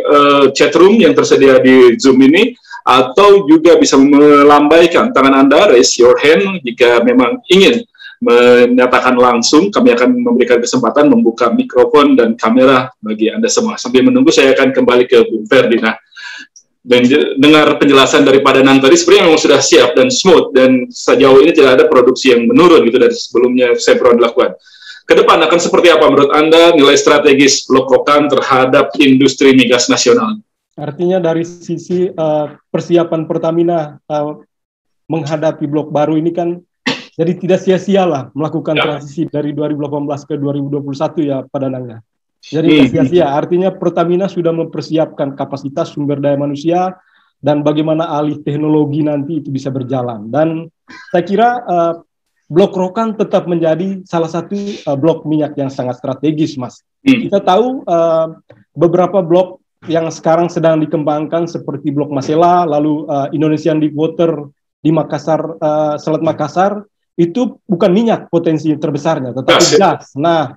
chat room yang tersedia di Zoom ini, atau juga bisa melambaikan tangan Anda, raise your hand, jika memang ingin menyatakan langsung. Kami akan memberikan kesempatan membuka mikrofon dan kamera bagi Anda semua. Sambil menunggu, saya akan kembali ke Bung Ferdi. Nah, dengar penjelasan daripada nanti sebenarnya memang sudah siap dan smooth, dan sejauh ini tidak ada produksi yang menurun gitu dari sebelumnya Chevron dilakukan. Ke depan akan seperti apa menurut Anda nilai strategis Blok Rokan terhadap industri migas nasional? Artinya dari sisi persiapan Pertamina menghadapi blok baru ini kan jadi tidak sia-sia lah melakukan transisi dari 2018 ke 2021 ya Pak Danang. Jadi sia-sia, artinya Pertamina sudah mempersiapkan kapasitas sumber daya manusia dan bagaimana alih teknologi nanti itu bisa berjalan. Dan saya kira Blok Rokan tetap menjadi salah satu blok minyak yang sangat strategis, Mas. Kita tahu beberapa blok yang sekarang sedang dikembangkan seperti Blok Masela, lalu Indonesian Deepwater di Makassar, Selat Makassar, itu bukan minyak potensi terbesarnya, tetapi gas. Nah,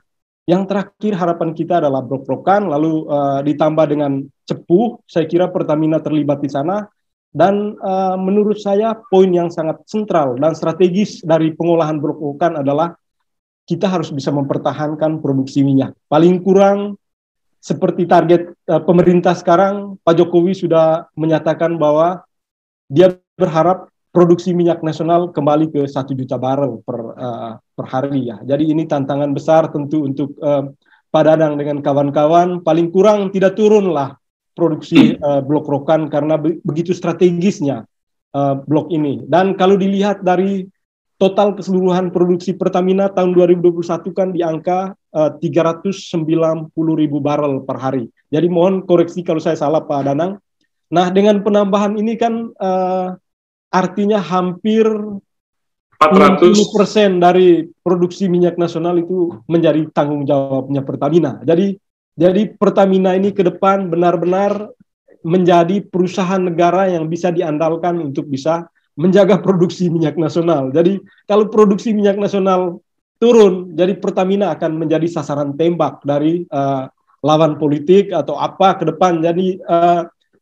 yang terakhir harapan kita adalah Blok Rokan, lalu ditambah dengan Cepu. Saya kira Pertamina terlibat di sana. Dan menurut saya poin yang sangat sentral dan strategis dari pengolahan Blok Rokan adalah kita harus bisa mempertahankan produksi minyak. Paling kurang seperti target pemerintah sekarang, Pak Jokowi sudah menyatakan bahwa dia berharap produksi minyak nasional kembali ke 1 juta barel per hari ya. Jadi ini tantangan besar tentu untuk Pak Danang dengan kawan-kawan, paling kurang tidak turunlah produksi Blok Rokan karena begitu strategisnya blok ini. Dan kalau dilihat dari total keseluruhan produksi Pertamina tahun 2021 kan di angka 390.000 barel per hari. Jadi mohon koreksi kalau saya salah Pak Danang. Nah dengan penambahan ini kan artinya hampir 40% dari produksi minyak nasional itu menjadi tanggung jawabnya Pertamina. Jadi Pertamina ini ke depan benar-benar menjadi perusahaan negara yang bisa diandalkan untuk bisa menjaga produksi minyak nasional. Jadi kalau produksi minyak nasional turun, jadi Pertamina akan menjadi sasaran tembak dari lawan politik atau apa ke depan. Jadi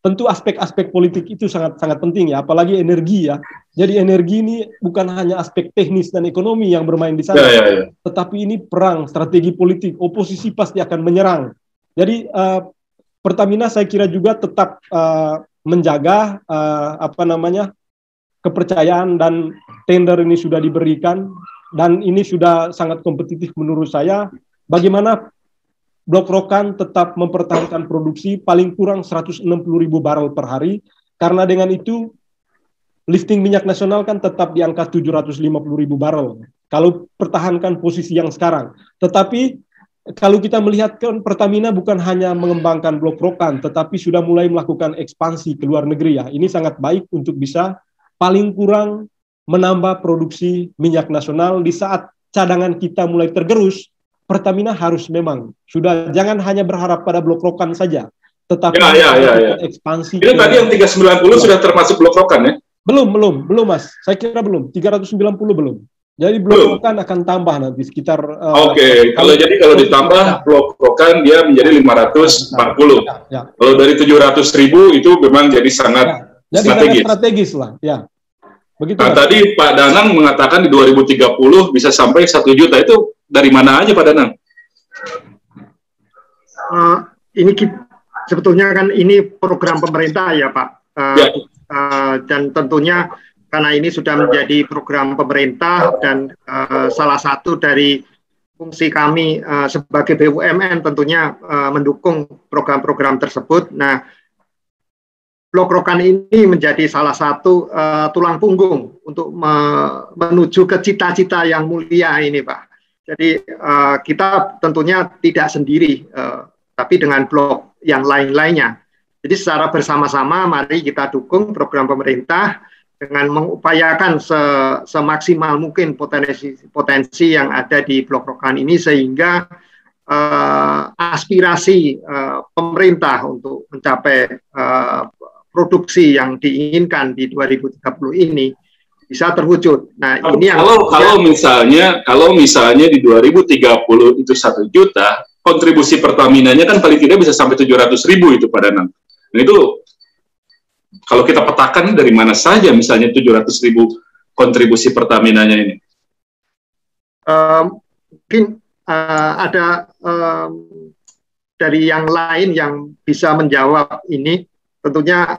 tentu aspek-aspek politik itu sangat penting ya, apalagi energi ya. Jadi energi ini bukan hanya aspek teknis dan ekonomi yang bermain di sana, tetapi ini perang, strategi politik, oposisi pasti akan menyerang. Jadi Pertamina saya kira juga tetap menjaga kepercayaan, dan tender ini sudah diberikan dan ini sudah sangat kompetitif menurut saya. Bagaimana Blok Rokan tetap mempertahankan produksi paling kurang 160.000 barel per hari, karena dengan itu lifting minyak nasional kan tetap di angka 750.000 barel. Kalau pertahankan posisi yang sekarang. Tetapi kalau kita melihat kan Pertamina bukan hanya mengembangkan Blok Rokan, tetapi sudah mulai melakukan ekspansi ke luar negeri ya. Ini sangat baik untuk bisa paling kurang menambah produksi minyak nasional di saat cadangan kita mulai tergerus. Pertamina harus memang sudah jangan hanya berharap pada Blok Rokan saja, tetapi ekspansi. Ini tadi yang 390 sudah termasuk Blok Rokan ya? Belum Mas. Saya kira belum. 390 belum. Jadi Blok Rokan akan tambah nanti sekitar. Kalau ditambah Blok Rokan dia menjadi 540. Kalau dari 700.000 itu memang jadi sangat strategis lah. Ya. Begitu. Nah, tadi Pak Danang mengatakan di 2030 bisa sampai 1 juta, itu dari mana aja Pak Danang? Ini sebetulnya kan ini program pemerintah ya Pak, dan tentunya karena ini sudah menjadi program pemerintah dan salah satu dari fungsi kami sebagai BUMN tentunya mendukung program-program tersebut. Nah, Blok Rokan ini menjadi salah satu tulang punggung untuk menuju ke cita-cita yang mulia ini, Pak. Jadi kita tentunya tidak sendiri, tapi dengan blok yang lain-lainnya. Jadi secara bersama-sama mari kita dukung program pemerintah dengan mengupayakan semaksimal mungkin potensi yang ada di Blok Rokan ini, sehingga aspirasi pemerintah untuk mencapai produksi yang diinginkan di 2030 ini bisa terwujud. Nah, ini yang kalau misalnya di 2030 itu 1 juta, kontribusi Pertamina-nya kan paling tidak bisa sampai 700.000 itu Pak Danang. Nah, itu kalau kita petakan dari mana saja misalnya 700.000 kontribusi Pertamina-nya ini? Mungkin ada dari yang lain yang bisa menjawab ini. Tentunya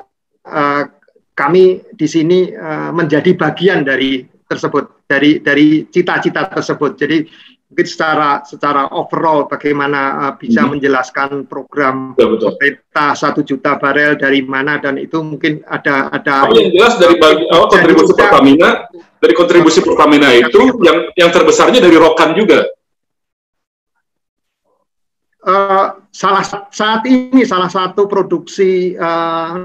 kami di sini menjadi bagian dari tersebut, dari cita-cita tersebut. Jadi mungkin secara overall bagaimana bisa menjelaskan program pemerintah 1 juta barel dari mana, dan itu mungkin ada yang jelas dari kontribusi Pertamina, dari kontribusi Pertamina itu yang terbesarnya dari Rokan juga. Saat ini salah satu produksi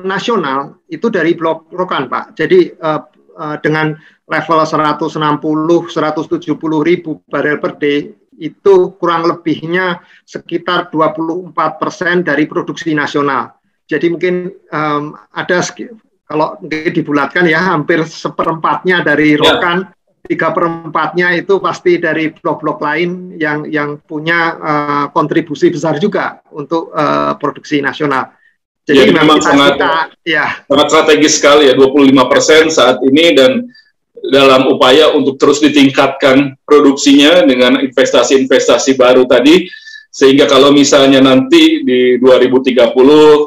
nasional itu dari Blok Rokan, Pak. Jadi dengan level 160-170 ribu barel per day, itu kurang lebihnya sekitar 24% dari produksi nasional. Jadi mungkin ada, kalau mungkin dibulatkan ya, hampir 1/4-nya dari Rokan, 3/4-nya itu pasti dari blok-blok lain yang punya kontribusi besar juga untuk produksi nasional. Jadi memang sangat strategis sekali ya, 25% saat ini, dan dalam upaya untuk terus ditingkatkan produksinya dengan investasi-investasi baru tadi, sehingga kalau misalnya nanti di 2030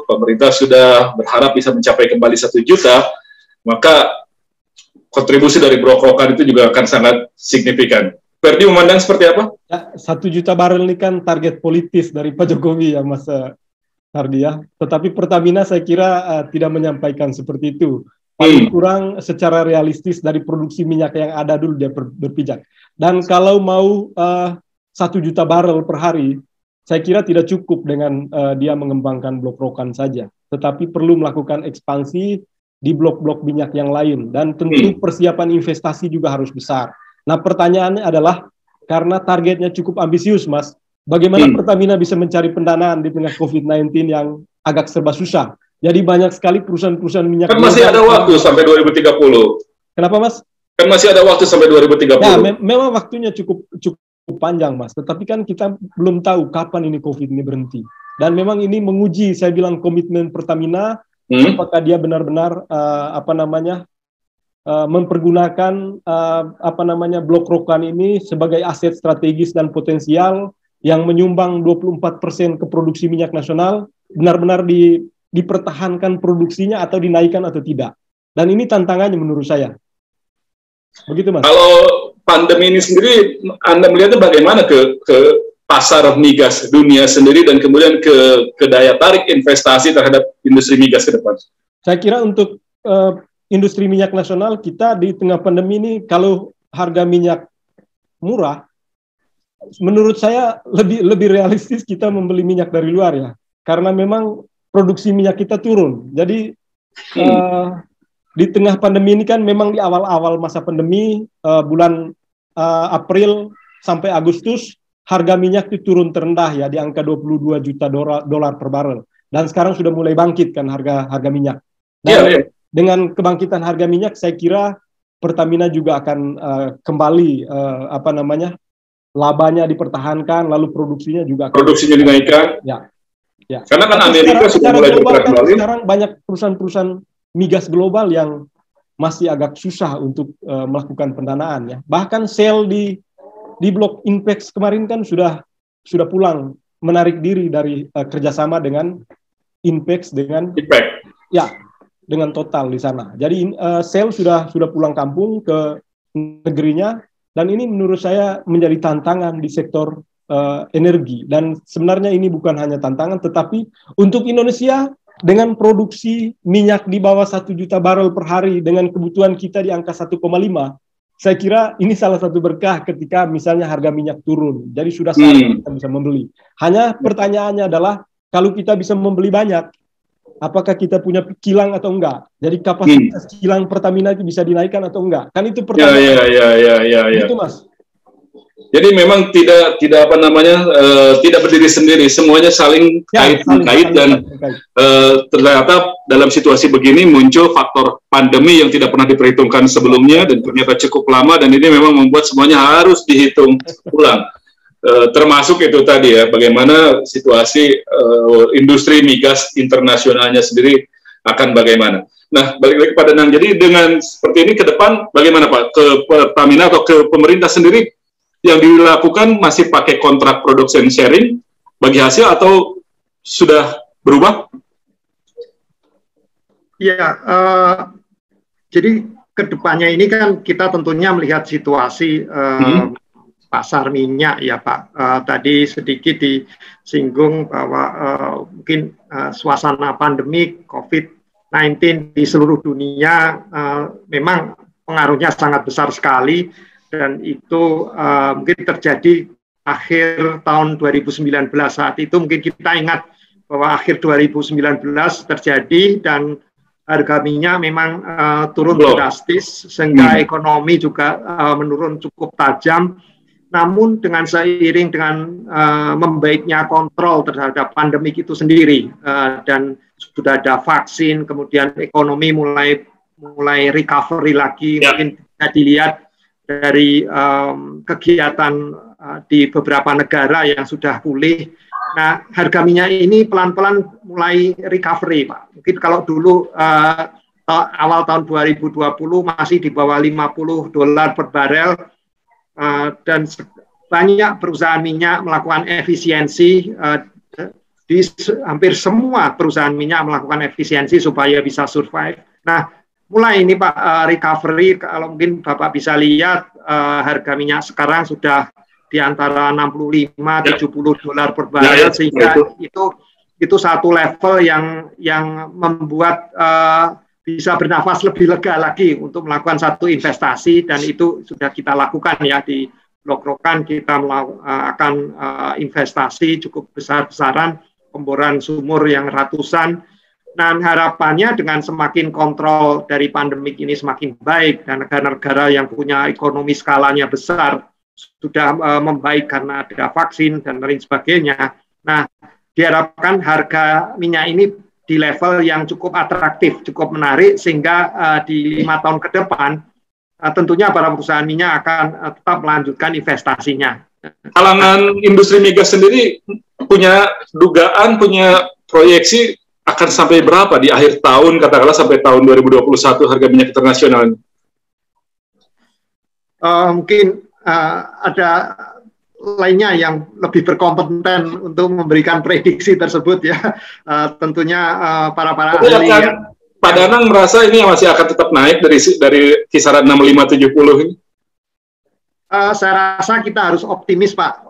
pemerintah sudah berharap bisa mencapai kembali 1 juta, maka kontribusi dari Blok Rokan itu juga akan sangat signifikan. Ferdi memandang seperti apa? Ya, 1 juta barel ini kan target politis dari Pak Jokowi ya, Mas Hardi ya. Tetapi Pertamina saya kira tidak menyampaikan seperti itu. Paling kurang secara realistis dari produksi minyak yang ada dulu dia berpijak. Dan kalau mau 1 juta barel per hari, saya kira tidak cukup dengan dia mengembangkan Blok Rokan saja. Tetapi perlu melakukan ekspansi di blok-blok minyak yang lain. Dan tentu persiapan investasi juga harus besar. Nah, pertanyaannya adalah, karena targetnya cukup ambisius, Mas, bagaimana Pertamina bisa mencari pendanaan di tengah COVID-19 yang agak serba susah? Jadi banyak sekali perusahaan-perusahaan minyak. Kan masih ada waktu sampai 2030. Kenapa, Mas? Kan masih ada waktu sampai 2030. Ya, memang waktunya cukup panjang, Mas. Tetapi kan kita belum tahu kapan ini COVID ini berhenti. Dan memang ini menguji, saya bilang, komitmen Pertamina, apakah dia benar-benar mempergunakan Blok Rokan ini sebagai aset strategis dan potensial yang menyumbang 24% ke produksi minyak nasional, benar-benar dipertahankan produksinya atau dinaikkan atau tidak. Dan ini tantangannya menurut saya. Begitu, Mas. Kalau pandemi ini sendiri, Anda melihatnya bagaimana ke pasar migas dunia sendiri, dan kemudian ke daya tarik investasi terhadap industri migas ke depan? Saya kira untuk industri minyak nasional kita di tengah pandemi ini, kalau harga minyak murah, menurut saya lebih realistis kita membeli minyak dari luar ya, karena memang produksi minyak kita turun. Jadi di tengah pandemi ini kan memang di awal-awal masa pandemi, bulan April sampai Agustus, harga minyak itu turun terendah ya, di angka 22 juta dolar per barel. Dan sekarang sudah mulai bangkit kan harga minyak. Dan dengan kebangkitan harga minyak, saya kira Pertamina juga akan kembali labanya dipertahankan, lalu produksinya juga dinaikkan. Ya. Karena kan Amerika sudah mulai bergerak kembali. Sekarang banyak perusahaan-perusahaan migas global yang masih agak susah untuk melakukan pendanaan ya. Bahkan Shell di blok Inpex kemarin kan sudah pulang, menarik diri dari kerjasama dengan Inpex dengan Total di sana. Jadi Shell sudah pulang kampung ke negerinya, dan ini menurut saya menjadi tantangan di sektor energi. Dan sebenarnya ini bukan hanya tantangan, tetapi untuk Indonesia dengan produksi minyak di bawah 1 juta barrel per hari dengan kebutuhan kita di angka 1,5, saya kira ini salah satu berkah ketika misalnya harga minyak turun. Jadi sudah saatnya kita bisa membeli. Hanya pertanyaannya adalah kalau kita bisa membeli banyak, apakah kita punya kilang atau enggak? Jadi kapasitas kilang Pertamina itu bisa dinaikkan atau enggak? Kan itu pertanyaan. Itu Mas. Jadi memang tidak apa namanya tidak berdiri sendiri, semuanya saling kait dan ternyata dalam situasi begini muncul faktor pandemi yang tidak pernah diperhitungkan sebelumnya dan ternyata cukup lama, dan ini memang membuat semuanya harus dihitung ulang. Termasuk itu tadi ya, bagaimana situasi industri migas internasionalnya sendiri akan bagaimana. Nah, balik lagi pada Nang, jadi dengan seperti ini ke depan bagaimana Pak, ke Pertamina atau ke pemerintah sendiri yang dilakukan masih pakai kontrak production sharing bagi hasil atau sudah berubah? Ya, jadi kedepannya ini kan kita tentunya melihat situasi pasar minyak ya Pak. Tadi sedikit disinggung bahwa mungkin suasana pandemi COVID-19 di seluruh dunia memang pengaruhnya sangat besar sekali. Dan itu mungkin terjadi akhir tahun 2019. Saat itu mungkin kita ingat bahwa akhir 2019 terjadi dan harga minyak memang turun drastis sehingga ekonomi juga menurun cukup tajam. Namun dengan seiring dengan membaiknya kontrol terhadap pandemik itu sendiri dan sudah ada vaksin, kemudian ekonomi mulai recovery lagi, mungkin bisa dilihat dari kegiatan di beberapa negara yang sudah pulih. Nah, harga minyak ini pelan-pelan mulai recovery, Pak. Mungkin kalau dulu awal tahun 2020 masih di bawah $50 per barel, dan banyak perusahaan minyak melakukan efisiensi, di hampir semua perusahaan minyak melakukan efisiensi supaya bisa survive. Nah, mulai ini Pak recovery, kalau mungkin Bapak bisa lihat harga minyak sekarang sudah di antara $65-70 per barel, sehingga itu satu level yang membuat bisa bernafas lebih lega lagi untuk melakukan satu investasi, dan itu sudah kita lakukan ya di Blok Rokan. Kita akan investasi cukup besar-besaran, pemboran sumur yang ratusan. Dan harapannya dengan semakin kontrol dari pandemik ini semakin baik, dan negara-negara yang punya ekonomi skalanya besar sudah membaik karena ada vaksin dan lain sebagainya. Nah, diharapkan harga minyak ini di level yang cukup atraktif, cukup menarik, sehingga di 5 tahun ke depan tentunya para perusahaan minyak akan tetap melanjutkan investasinya. Kalangan industri migas sendiri punya dugaan, punya proyeksi akan sampai berapa di akhir tahun, katakanlah sampai tahun 2021 harga minyak internasional? Mungkin ada lainnya yang lebih berkompeten untuk memberikan prediksi tersebut ya. Tentunya para ahli. Pak Danang merasa ini masih akan tetap naik dari kisaran 65-70 ini? Saya rasa kita harus optimis Pak.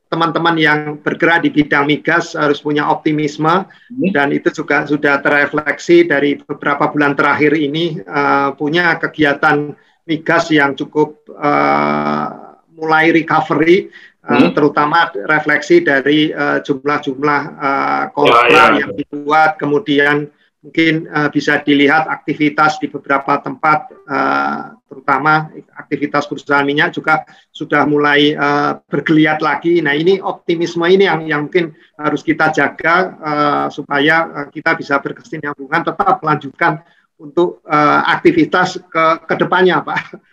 Teman-teman yang bergerak di bidang migas harus punya optimisme, dan itu juga sudah terefleksi dari beberapa bulan terakhir ini, punya kegiatan migas yang cukup mulai recovery, terutama refleksi dari jumlah-jumlah kontrak yang dibuat, kemudian mungkin bisa dilihat aktivitas di beberapa tempat, terutama aktivitas perusahaan minyak juga sudah mulai bergeliat lagi. Nah, ini optimisme ini yang mungkin harus kita jaga supaya kita bisa berkesinambungan, tetap melanjutkan untuk aktivitas ke depannya, Pak.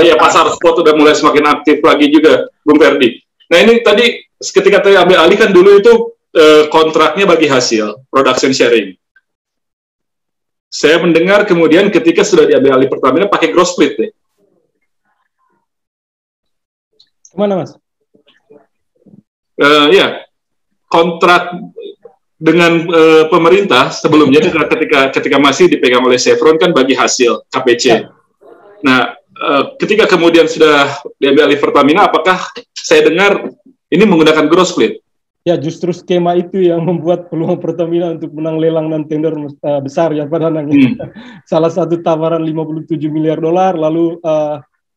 Ya, pasar spot sudah mulai semakin aktif lagi juga, Bung Ferdi. Nah, ini tadi ketika saya ambil alih kan dulu itu kontraknya bagi hasil, production sharing. Saya mendengar kemudian ketika sudah diambil alih Pertamina pakai gross split deh. Kemana Mas? Ya, kontrak dengan pemerintah sebelumnya ketika masih dipegang oleh Chevron kan bagi hasil KPC. Nah, ketika kemudian sudah diambil alih Pertamina, apakah saya dengar ini menggunakan gross split? Ya, justru skema itu yang membuat peluang Pertamina untuk menang lelang dan tender besar ya Pak Danang. Salah satu tawaran 57 miliar dolar, lalu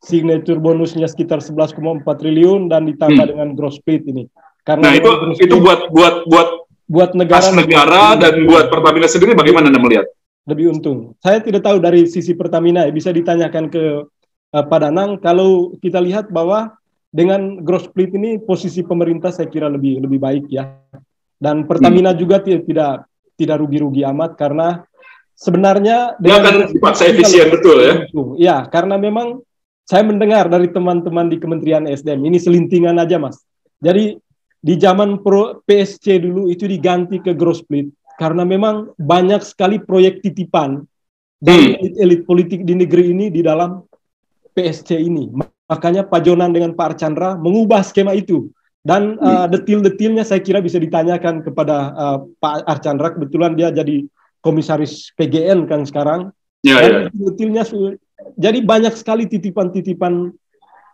signature bonusnya sekitar 11,4 triliun dan ditambah dengan gross split ini. Karena itu buat negara dan buat Pertamina sendiri bagaimana Anda melihat? Lebih untung. Saya tidak tahu dari sisi Pertamina, bisa ditanyakan ke Pak Danang. Kalau kita lihat bahwa dengan gross split ini posisi pemerintah saya kira lebih baik ya. Dan Pertamina juga tidak rugi-rugi amat karena sebenarnya dengan dipaksa efisien betul ya. Ya, karena memang saya mendengar dari teman-teman di Kementerian SDM, ini selintingan aja Mas. Jadi di zaman PSC dulu itu diganti ke gross split karena memang banyak sekali proyek titipan dari elit politik di negeri ini di dalam PSC ini. Makanya Pak Jonan dengan Pak Archandra mengubah skema itu. Dan detil-detilnya saya kira bisa ditanyakan kepada Pak Archandra. Kebetulan dia jadi komisaris PGN kan sekarang. Detil-detilnya, jadi banyak sekali titipan-titipan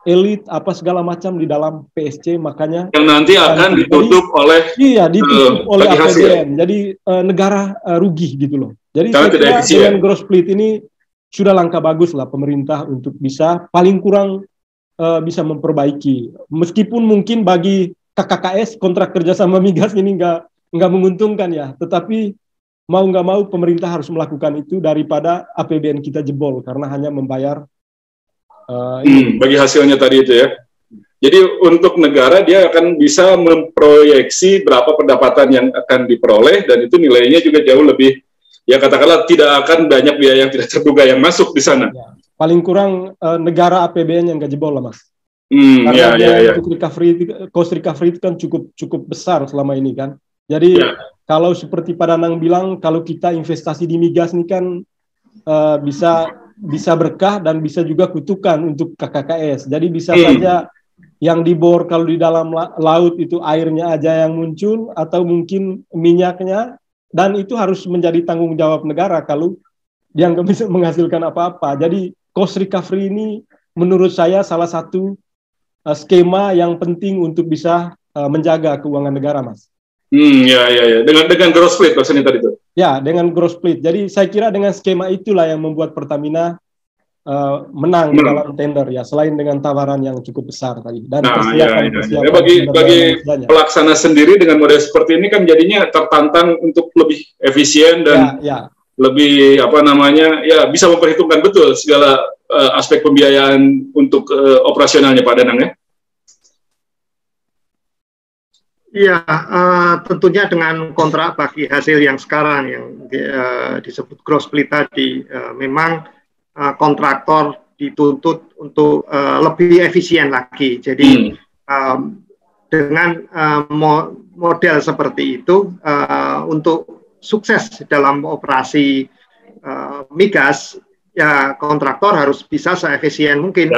elit apa segala macam di dalam PSC, makanya yang nanti akan ditutup oleh APBN. Jadi negara rugi gitu loh. Jadi saya kira dengan gross split ini sudah langkah bagus lah pemerintah untuk bisa paling kurang bisa memperbaiki. Meskipun mungkin bagi KKKS kontrak kerja sama migas ini nggak menguntungkan ya, tetapi mau nggak mau pemerintah harus melakukan itu daripada APBN kita jebol karena hanya membayar bagi hasilnya tadi itu ya. Jadi untuk negara dia akan bisa memproyeksi berapa pendapatan yang akan diperoleh dan itu nilainya juga jauh lebih, ya katakanlah tidak akan banyak biaya yang tidak terduga yang masuk di sana. Ya, paling kurang negara APBN yang nggak jebol lah Mas. Karena untuk cost recovery itu kan cukup besar selama ini kan. Jadi kalau seperti Pak Danang bilang, kalau kita investasi di migas ini kan bisa berkah dan bisa juga kutukan untuk KKKS. Jadi bisa saja yang dibor kalau di dalam laut itu airnya aja yang muncul atau mungkin minyaknya, dan itu harus menjadi tanggung jawab negara kalau dia nggak bisa menghasilkan apa-apa. Jadi cost recovery ini menurut saya salah satu skema yang penting untuk bisa menjaga keuangan negara, Mas. Dengan gross split maksudnya tadi itu. Ya, dengan gross split. Jadi saya kira dengan skema itulah yang membuat Pertamina menang di dalam tender ya, selain dengan tawaran yang cukup besar tadi. Dan bagi pelaksana sendiri dengan model seperti ini kan jadinya tertantang untuk lebih efisien dan lebih bisa memperhitungkan betul segala aspek pembiayaan untuk operasionalnya Pak Danang ya. Iya, tentunya dengan kontrak bagi hasil yang sekarang yang disebut gross split tadi, memang kontraktor dituntut untuk lebih efisien lagi. Jadi dengan model seperti itu, untuk sukses dalam operasi migas, ya kontraktor harus bisa seefisien mungkin.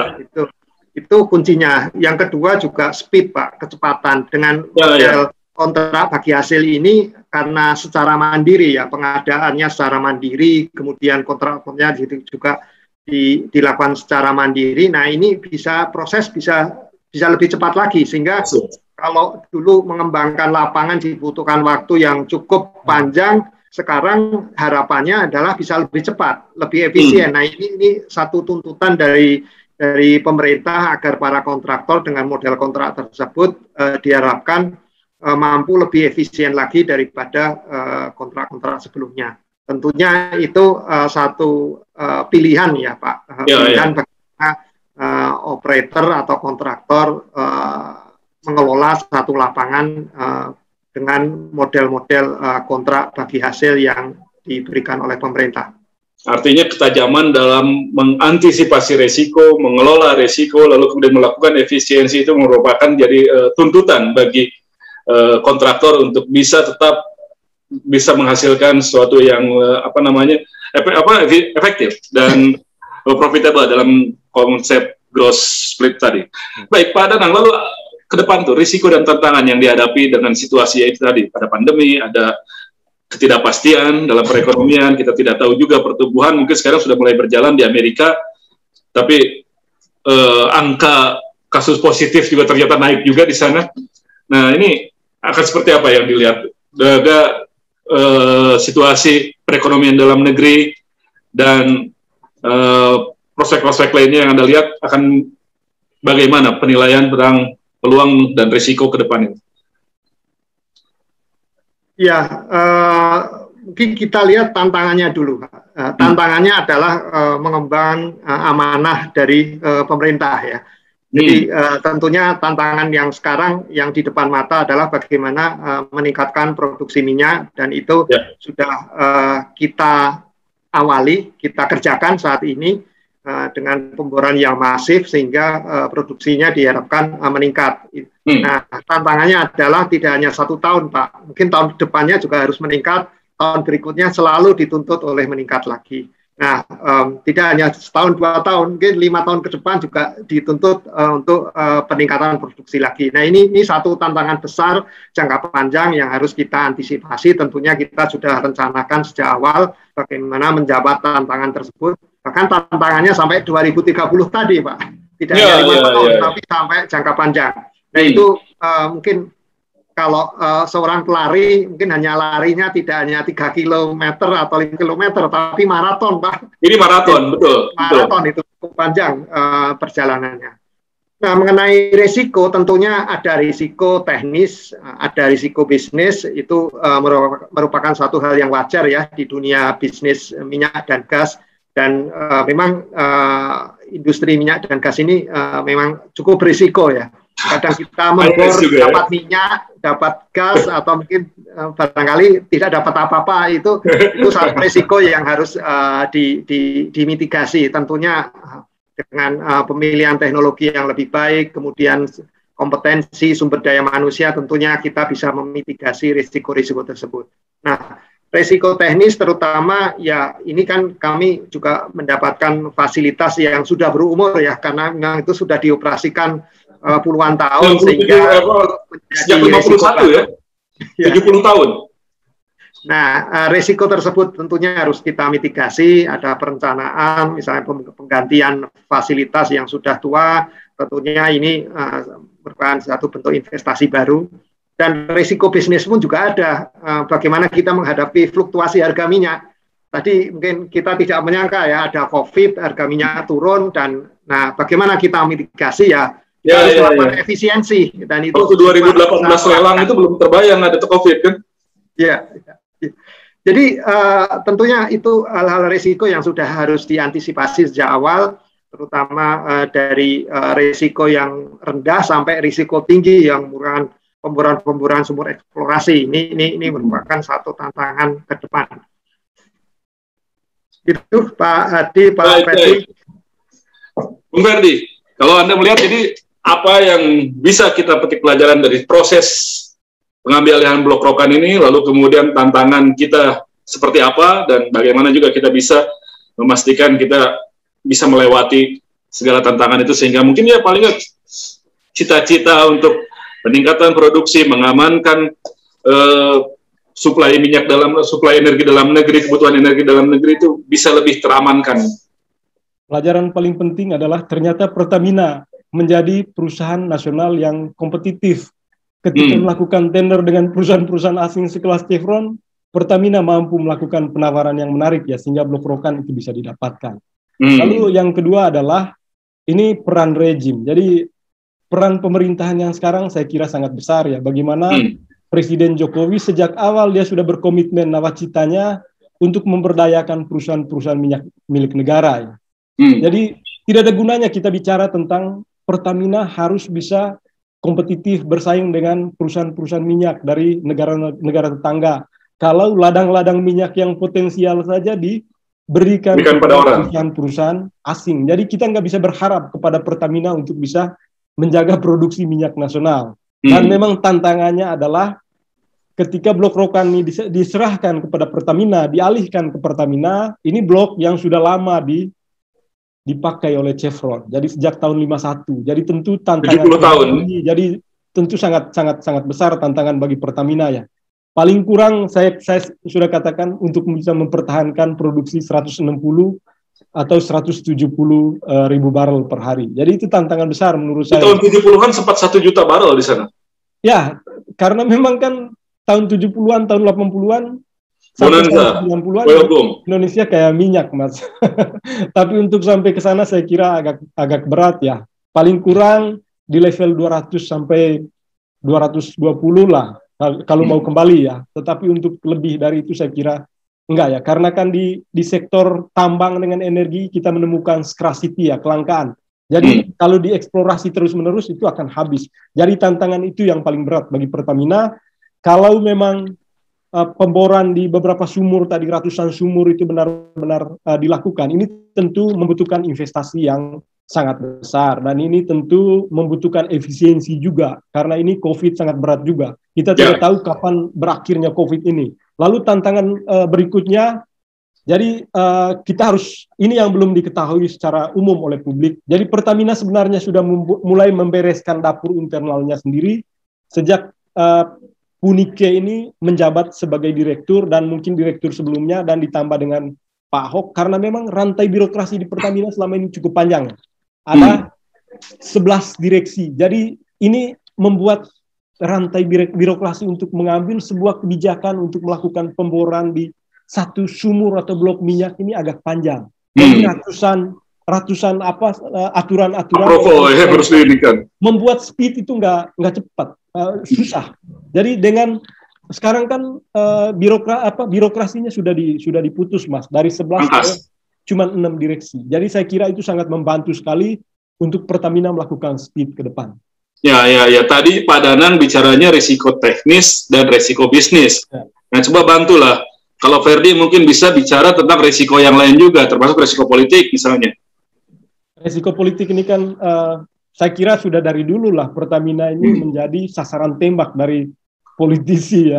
Itu kuncinya. Yang kedua juga speed Pak, kecepatan. Dengan model kontrak bagi hasil ini karena secara mandiri ya, pengadaannya secara mandiri, kemudian kontraktornya juga dilakukan secara mandiri. Nah ini proses bisa lebih cepat lagi, sehingga kalau dulu mengembangkan lapangan dibutuhkan waktu yang cukup panjang, sekarang harapannya adalah bisa lebih cepat, lebih efisien. Nah ini satu tuntutan dari pemerintah agar para kontraktor dengan model kontrak tersebut diharapkan mampu lebih efisien lagi daripada kontrak-kontrak sebelumnya. Tentunya itu satu pilihan ya Pak, pilihan bagaimana operator atau kontraktor mengelola satu lapangan dengan model-model kontrak bagi hasil yang diberikan oleh pemerintah. Artinya ketajaman dalam mengantisipasi resiko, mengelola resiko, lalu kemudian melakukan efisiensi itu merupakan jadi tuntutan bagi kontraktor untuk bisa tetap bisa menghasilkan sesuatu yang efektif dan profitable dalam konsep gross split tadi. Baik Pak Danang, lalu ke depan tuh risiko dan tantangan yang dihadapi dengan situasi itu tadi, ada pandemi, ada ketidakpastian dalam perekonomian, kita tidak tahu juga pertumbuhan mungkin sekarang sudah mulai berjalan di Amerika, tapi angka kasus positif juga ternyata naik juga di sana. Nah ini akan seperti apa yang dilihat? Situasi perekonomian dalam negeri dan prospek-prospek lainnya yang Anda lihat akan bagaimana penilaian tentang peluang dan risiko ke depan ini? Ya, mungkin kita lihat tantangannya dulu. Tantangannya adalah mengembang amanah dari pemerintah ya. Jadi tentunya tantangan yang sekarang yang di depan mata adalah bagaimana meningkatkan produksi minyak, dan itu sudah kita awali, kita kerjakan saat ini dengan pemboran yang masif sehingga produksinya diharapkan meningkat. Nah, tantangannya adalah tidak hanya 1 tahun, Pak. Mungkin tahun depannya juga harus meningkat, tahun berikutnya selalu dituntut oleh meningkat lagi. Nah, tidak hanya setahun 2 tahun, mungkin 5 tahun ke depan juga dituntut untuk peningkatan produksi lagi. Nah, ini satu tantangan besar jangka panjang yang harus kita antisipasi. Tentunya kita sudah rencanakan sejak awal bagaimana menjawab tantangan tersebut. Bahkan tantangannya sampai 2030 tadi, Pak. Tidak hanya 5 tahun, tapi sampai jangka panjang. Nah, itu mungkin kalau seorang pelari mungkin hanya larinya tidak hanya 3 km atau 5 km, tapi maraton, Pak. Ini maraton, betul. Maraton itu cukup panjang perjalanannya. Nah, mengenai risiko, tentunya ada risiko teknis, ada risiko bisnis, itu merupakan suatu hal yang wajar ya di dunia bisnis minyak dan gas. Dan memang industri minyak dan gas ini memang cukup berisiko ya. Kadang kita membor dapat minyak, dapat gas, atau mungkin barangkali tidak dapat apa-apa, itu satu risiko yang harus dimitigasi. Tentunya dengan pemilihan teknologi yang lebih baik, kemudian kompetensi sumber daya manusia, tentunya kita bisa memitigasi risiko-risiko tersebut. Nah, risiko teknis terutama ya ini kan kami juga mendapatkan fasilitas yang sudah berumur ya, karena memang itu sudah dioperasikan puluhan tahun sehingga sejak 51 ya, 70 tahun. Nah, risiko tersebut tentunya harus kita mitigasi, ada perencanaan, misalnya penggantian fasilitas yang sudah tua, tentunya ini merupakan satu bentuk investasi baru. Dan risiko bisnis pun juga ada, bagaimana kita menghadapi fluktuasi harga minyak. Tadi mungkin kita tidak menyangka ya, ada COVID, harga minyak turun, dan nah bagaimana kita mitigasi ya, harus melakukan efisiensi. Dan itu waktu 2018 lelang itu belum terbayang ada COVID kan? Ya. Jadi tentunya itu hal-hal risiko yang sudah harus diantisipasi sejak awal, terutama dari risiko yang rendah sampai risiko tinggi yang merupakan pemboran sumur eksplorasi. Ini merupakan satu tantangan ke depan. Itu Pak Hadi, Pak Ferdi. Bung Ferdi, kalau Anda melihat ini apa yang bisa kita petik pelajaran dari proses pengambilan blok rokan ini, lalu kemudian tantangan kita seperti apa, dan bagaimana juga kita bisa memastikan kita bisa melewati segala tantangan itu, sehingga mungkin ya paling nggak cita-cita untuk peningkatan produksi, mengamankan suplai energi dalam negeri, kebutuhan energi dalam negeri itu bisa lebih teramankan. Pelajaran paling penting adalah ternyata Pertamina menjadi perusahaan nasional yang kompetitif. Ketika melakukan tender dengan perusahaan-perusahaan asing sekelas Chevron, Pertamina mampu melakukan penawaran yang menarik ya, sehingga blok rokan itu bisa didapatkan. Lalu yang kedua adalah ini peran rejim. Jadi peran pemerintahan yang sekarang saya kira sangat besar ya. Bagaimana Presiden Jokowi sejak awal dia sudah berkomitmen nawacitanya untuk memberdayakan perusahaan-perusahaan minyak milik negara ya. Jadi tidak ada gunanya kita bicara tentang Pertamina harus bisa kompetitif bersaing dengan perusahaan-perusahaan minyak dari negara-negara tetangga. Kalau ladang-ladang minyak yang potensial saja diberikan kepada perusahaan-perusahaan asing. Jadi kita nggak bisa berharap kepada Pertamina untuk bisa menjaga produksi minyak nasional. Dan memang tantangannya adalah ketika blok rokan ini diserahkan kepada Pertamina, dialihkan ke Pertamina, ini blok yang sudah lama dipakai oleh Chevron. Jadi sejak tahun 51. Jadi tentu tantangan 70 tahun. Jadi tentu sangat besar tantangan bagi Pertamina ya. Paling kurang saya sudah katakan untuk bisa mempertahankan produksi 160 atau 170 ribu barrel per hari. Jadi itu tantangan besar menurut saya. Tahun 70-an sempat 1 juta barrel di sana. Ya, karena memang kan tahun 70-an, tahun 80-an, sampai 90-an Indonesia kayak minyak, Mas. Tapi untuk sampai ke sana saya kira agak berat ya. Paling kurang di level 200 sampai 220 lah kalau mau kembali ya. Tetapi untuk lebih dari itu saya kira enggak ya. Karena kan di sektor tambang dengan energi kita menemukan scarcity ya, kelangkaan. Jadi kalau dieksplorasi terus-menerus itu akan habis. Jadi tantangan itu yang paling berat bagi Pertamina. Kalau memang pemboran di beberapa sumur, tadi ratusan sumur itu benar-benar dilakukan, ini tentu membutuhkan investasi yang sangat besar. Dan ini tentu membutuhkan efisiensi juga. Karena ini COVID sangat berat juga. Kita tidak tahu kapan berakhirnya COVID ini. Lalu tantangan berikutnya, jadi kita harus, ini yang belum diketahui secara umum oleh publik. Jadi Pertamina sebenarnya sudah mulai membereskan dapur internalnya sendiri sejak Punike ini menjabat sebagai direktur dan mungkin direktur sebelumnya dan ditambah dengan Pak Ahok, karena memang rantai birokrasi di Pertamina selama ini cukup panjang. Ada 11 direksi. Jadi ini membuat rantai birokrasi untuk mengambil sebuah kebijakan untuk melakukan pemboran di satu sumur atau blok minyak ini agak panjang. Jadi ratusan aturan-aturan membuat speed itu nggak cepat, susah. Jadi dengan sekarang kan birokrasinya sudah diputus, Mas, dari 11 cuma 6 direksi. Jadi saya kira itu sangat membantu sekali untuk Pertamina melakukan speed ke depan. Ya. Tadi Pak Danang bicaranya risiko teknis dan risiko bisnis. Nah, coba bantulah. Kalau Ferdi mungkin bisa bicara tentang risiko yang lain juga, termasuk risiko politik misalnya. Risiko politik ini kan saya kira sudah dari dulu lah Pertamina ini menjadi sasaran tembak dari politisi ya.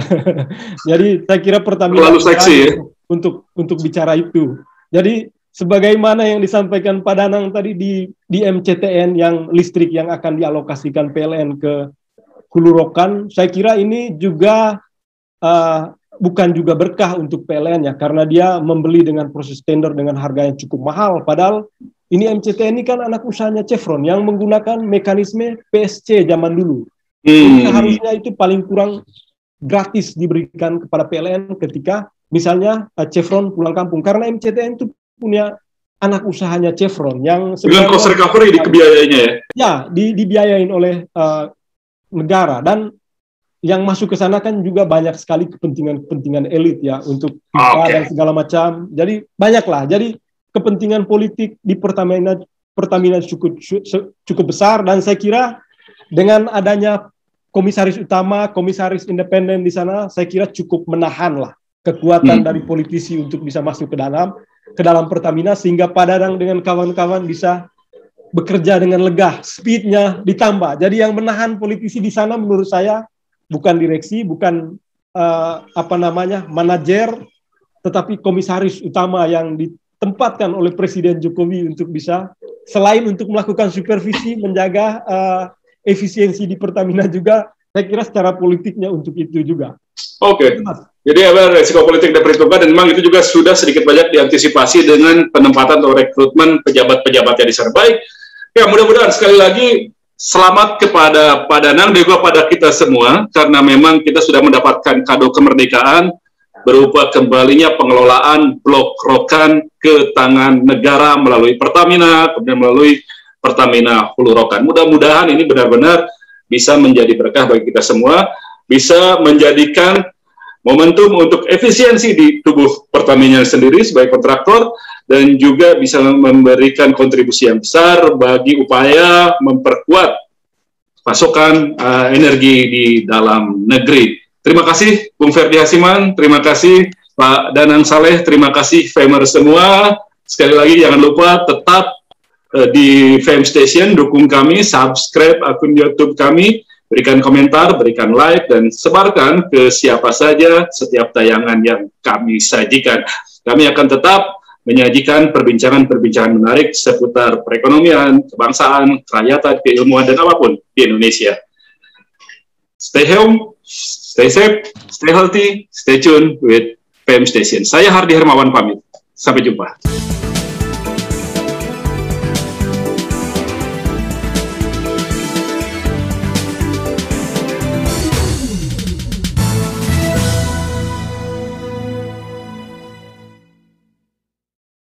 Jadi saya kira Pertamina terlalu seksi ya untuk bicara itu. Jadi sebagaimana yang disampaikan Pak Danang tadi di MCTN yang listrik yang akan dialokasikan PLN ke Hulu Rokan, saya kira ini juga bukan juga berkah untuk PLN ya, karena dia membeli dengan proses tender dengan harga yang cukup mahal. Padahal ini MCTN ini kan anak usahanya Chevron yang menggunakan mekanisme PSC zaman dulu. Seharusnya itu paling kurang gratis diberikan kepada PLN ketika misalnya Chevron pulang kampung, karena MCTN itu punya anak usahanya Chevron yang dengan cost recovery dikebiayainya ya. Ya, dibiayain oleh negara, dan yang masuk ke sana kan juga banyak sekali kepentingan elit ya untuk dan segala macam. Jadi banyaklah. Jadi kepentingan politik di Pertamina cukup besar, dan saya kira dengan adanya komisaris utama, komisaris independen di sana, saya kira cukup menahan lah kekuatan dari politisi untuk bisa masuk ke dalam Pertamina, sehingga Pak Danang dengan kawan-kawan bisa bekerja dengan lega, speednya ditambah. Jadi yang menahan politisi di sana menurut saya bukan direksi, bukan manajer, tetapi komisaris utama yang ditempatkan oleh Presiden Jokowi untuk bisa, selain untuk melakukan supervisi, menjaga efisiensi di Pertamina juga, saya kira secara politiknya untuk itu juga. Oke. Jadi resiko politik diperhitungkan, dan memang itu juga sudah sedikit banyak diantisipasi dengan penempatan atau rekrutmen pejabat-pejabat yang di sana. Baik, ya mudah-mudahan sekali lagi selamat kepada Pak Danang dan juga pada kita semua, karena memang kita sudah mendapatkan kado kemerdekaan berupa kembalinya pengelolaan Blok Rokan ke tangan negara melalui Pertamina, kemudian melalui Pertamina Hulu Rokan. Mudah-mudahan ini benar-benar bisa menjadi berkah bagi kita semua, bisa menjadikan momentum untuk efisiensi di tubuh Pertamina sendiri sebagai kontraktor, dan juga bisa memberikan kontribusi yang besar bagi upaya memperkuat pasokan energi di dalam negeri. Terima kasih Bung Ferdi Hasiman, terima kasih Pak Danang Saleh, terima kasih Famer semua. Sekali lagi jangan lupa tetap di Fame Station, dukung kami, subscribe akun YouTube kami, berikan komentar, berikan like, dan sebarkan ke siapa saja setiap tayangan yang kami sajikan. Kami akan tetap menyajikan perbincangan-perbincangan menarik seputar perekonomian, kebangsaan, kerakyatan, keilmuan, dan apapun di Indonesia. Stay home, stay safe, stay healthy, stay tuned with Fame Station. Saya Hardi Hermawan pamit. Sampai jumpa.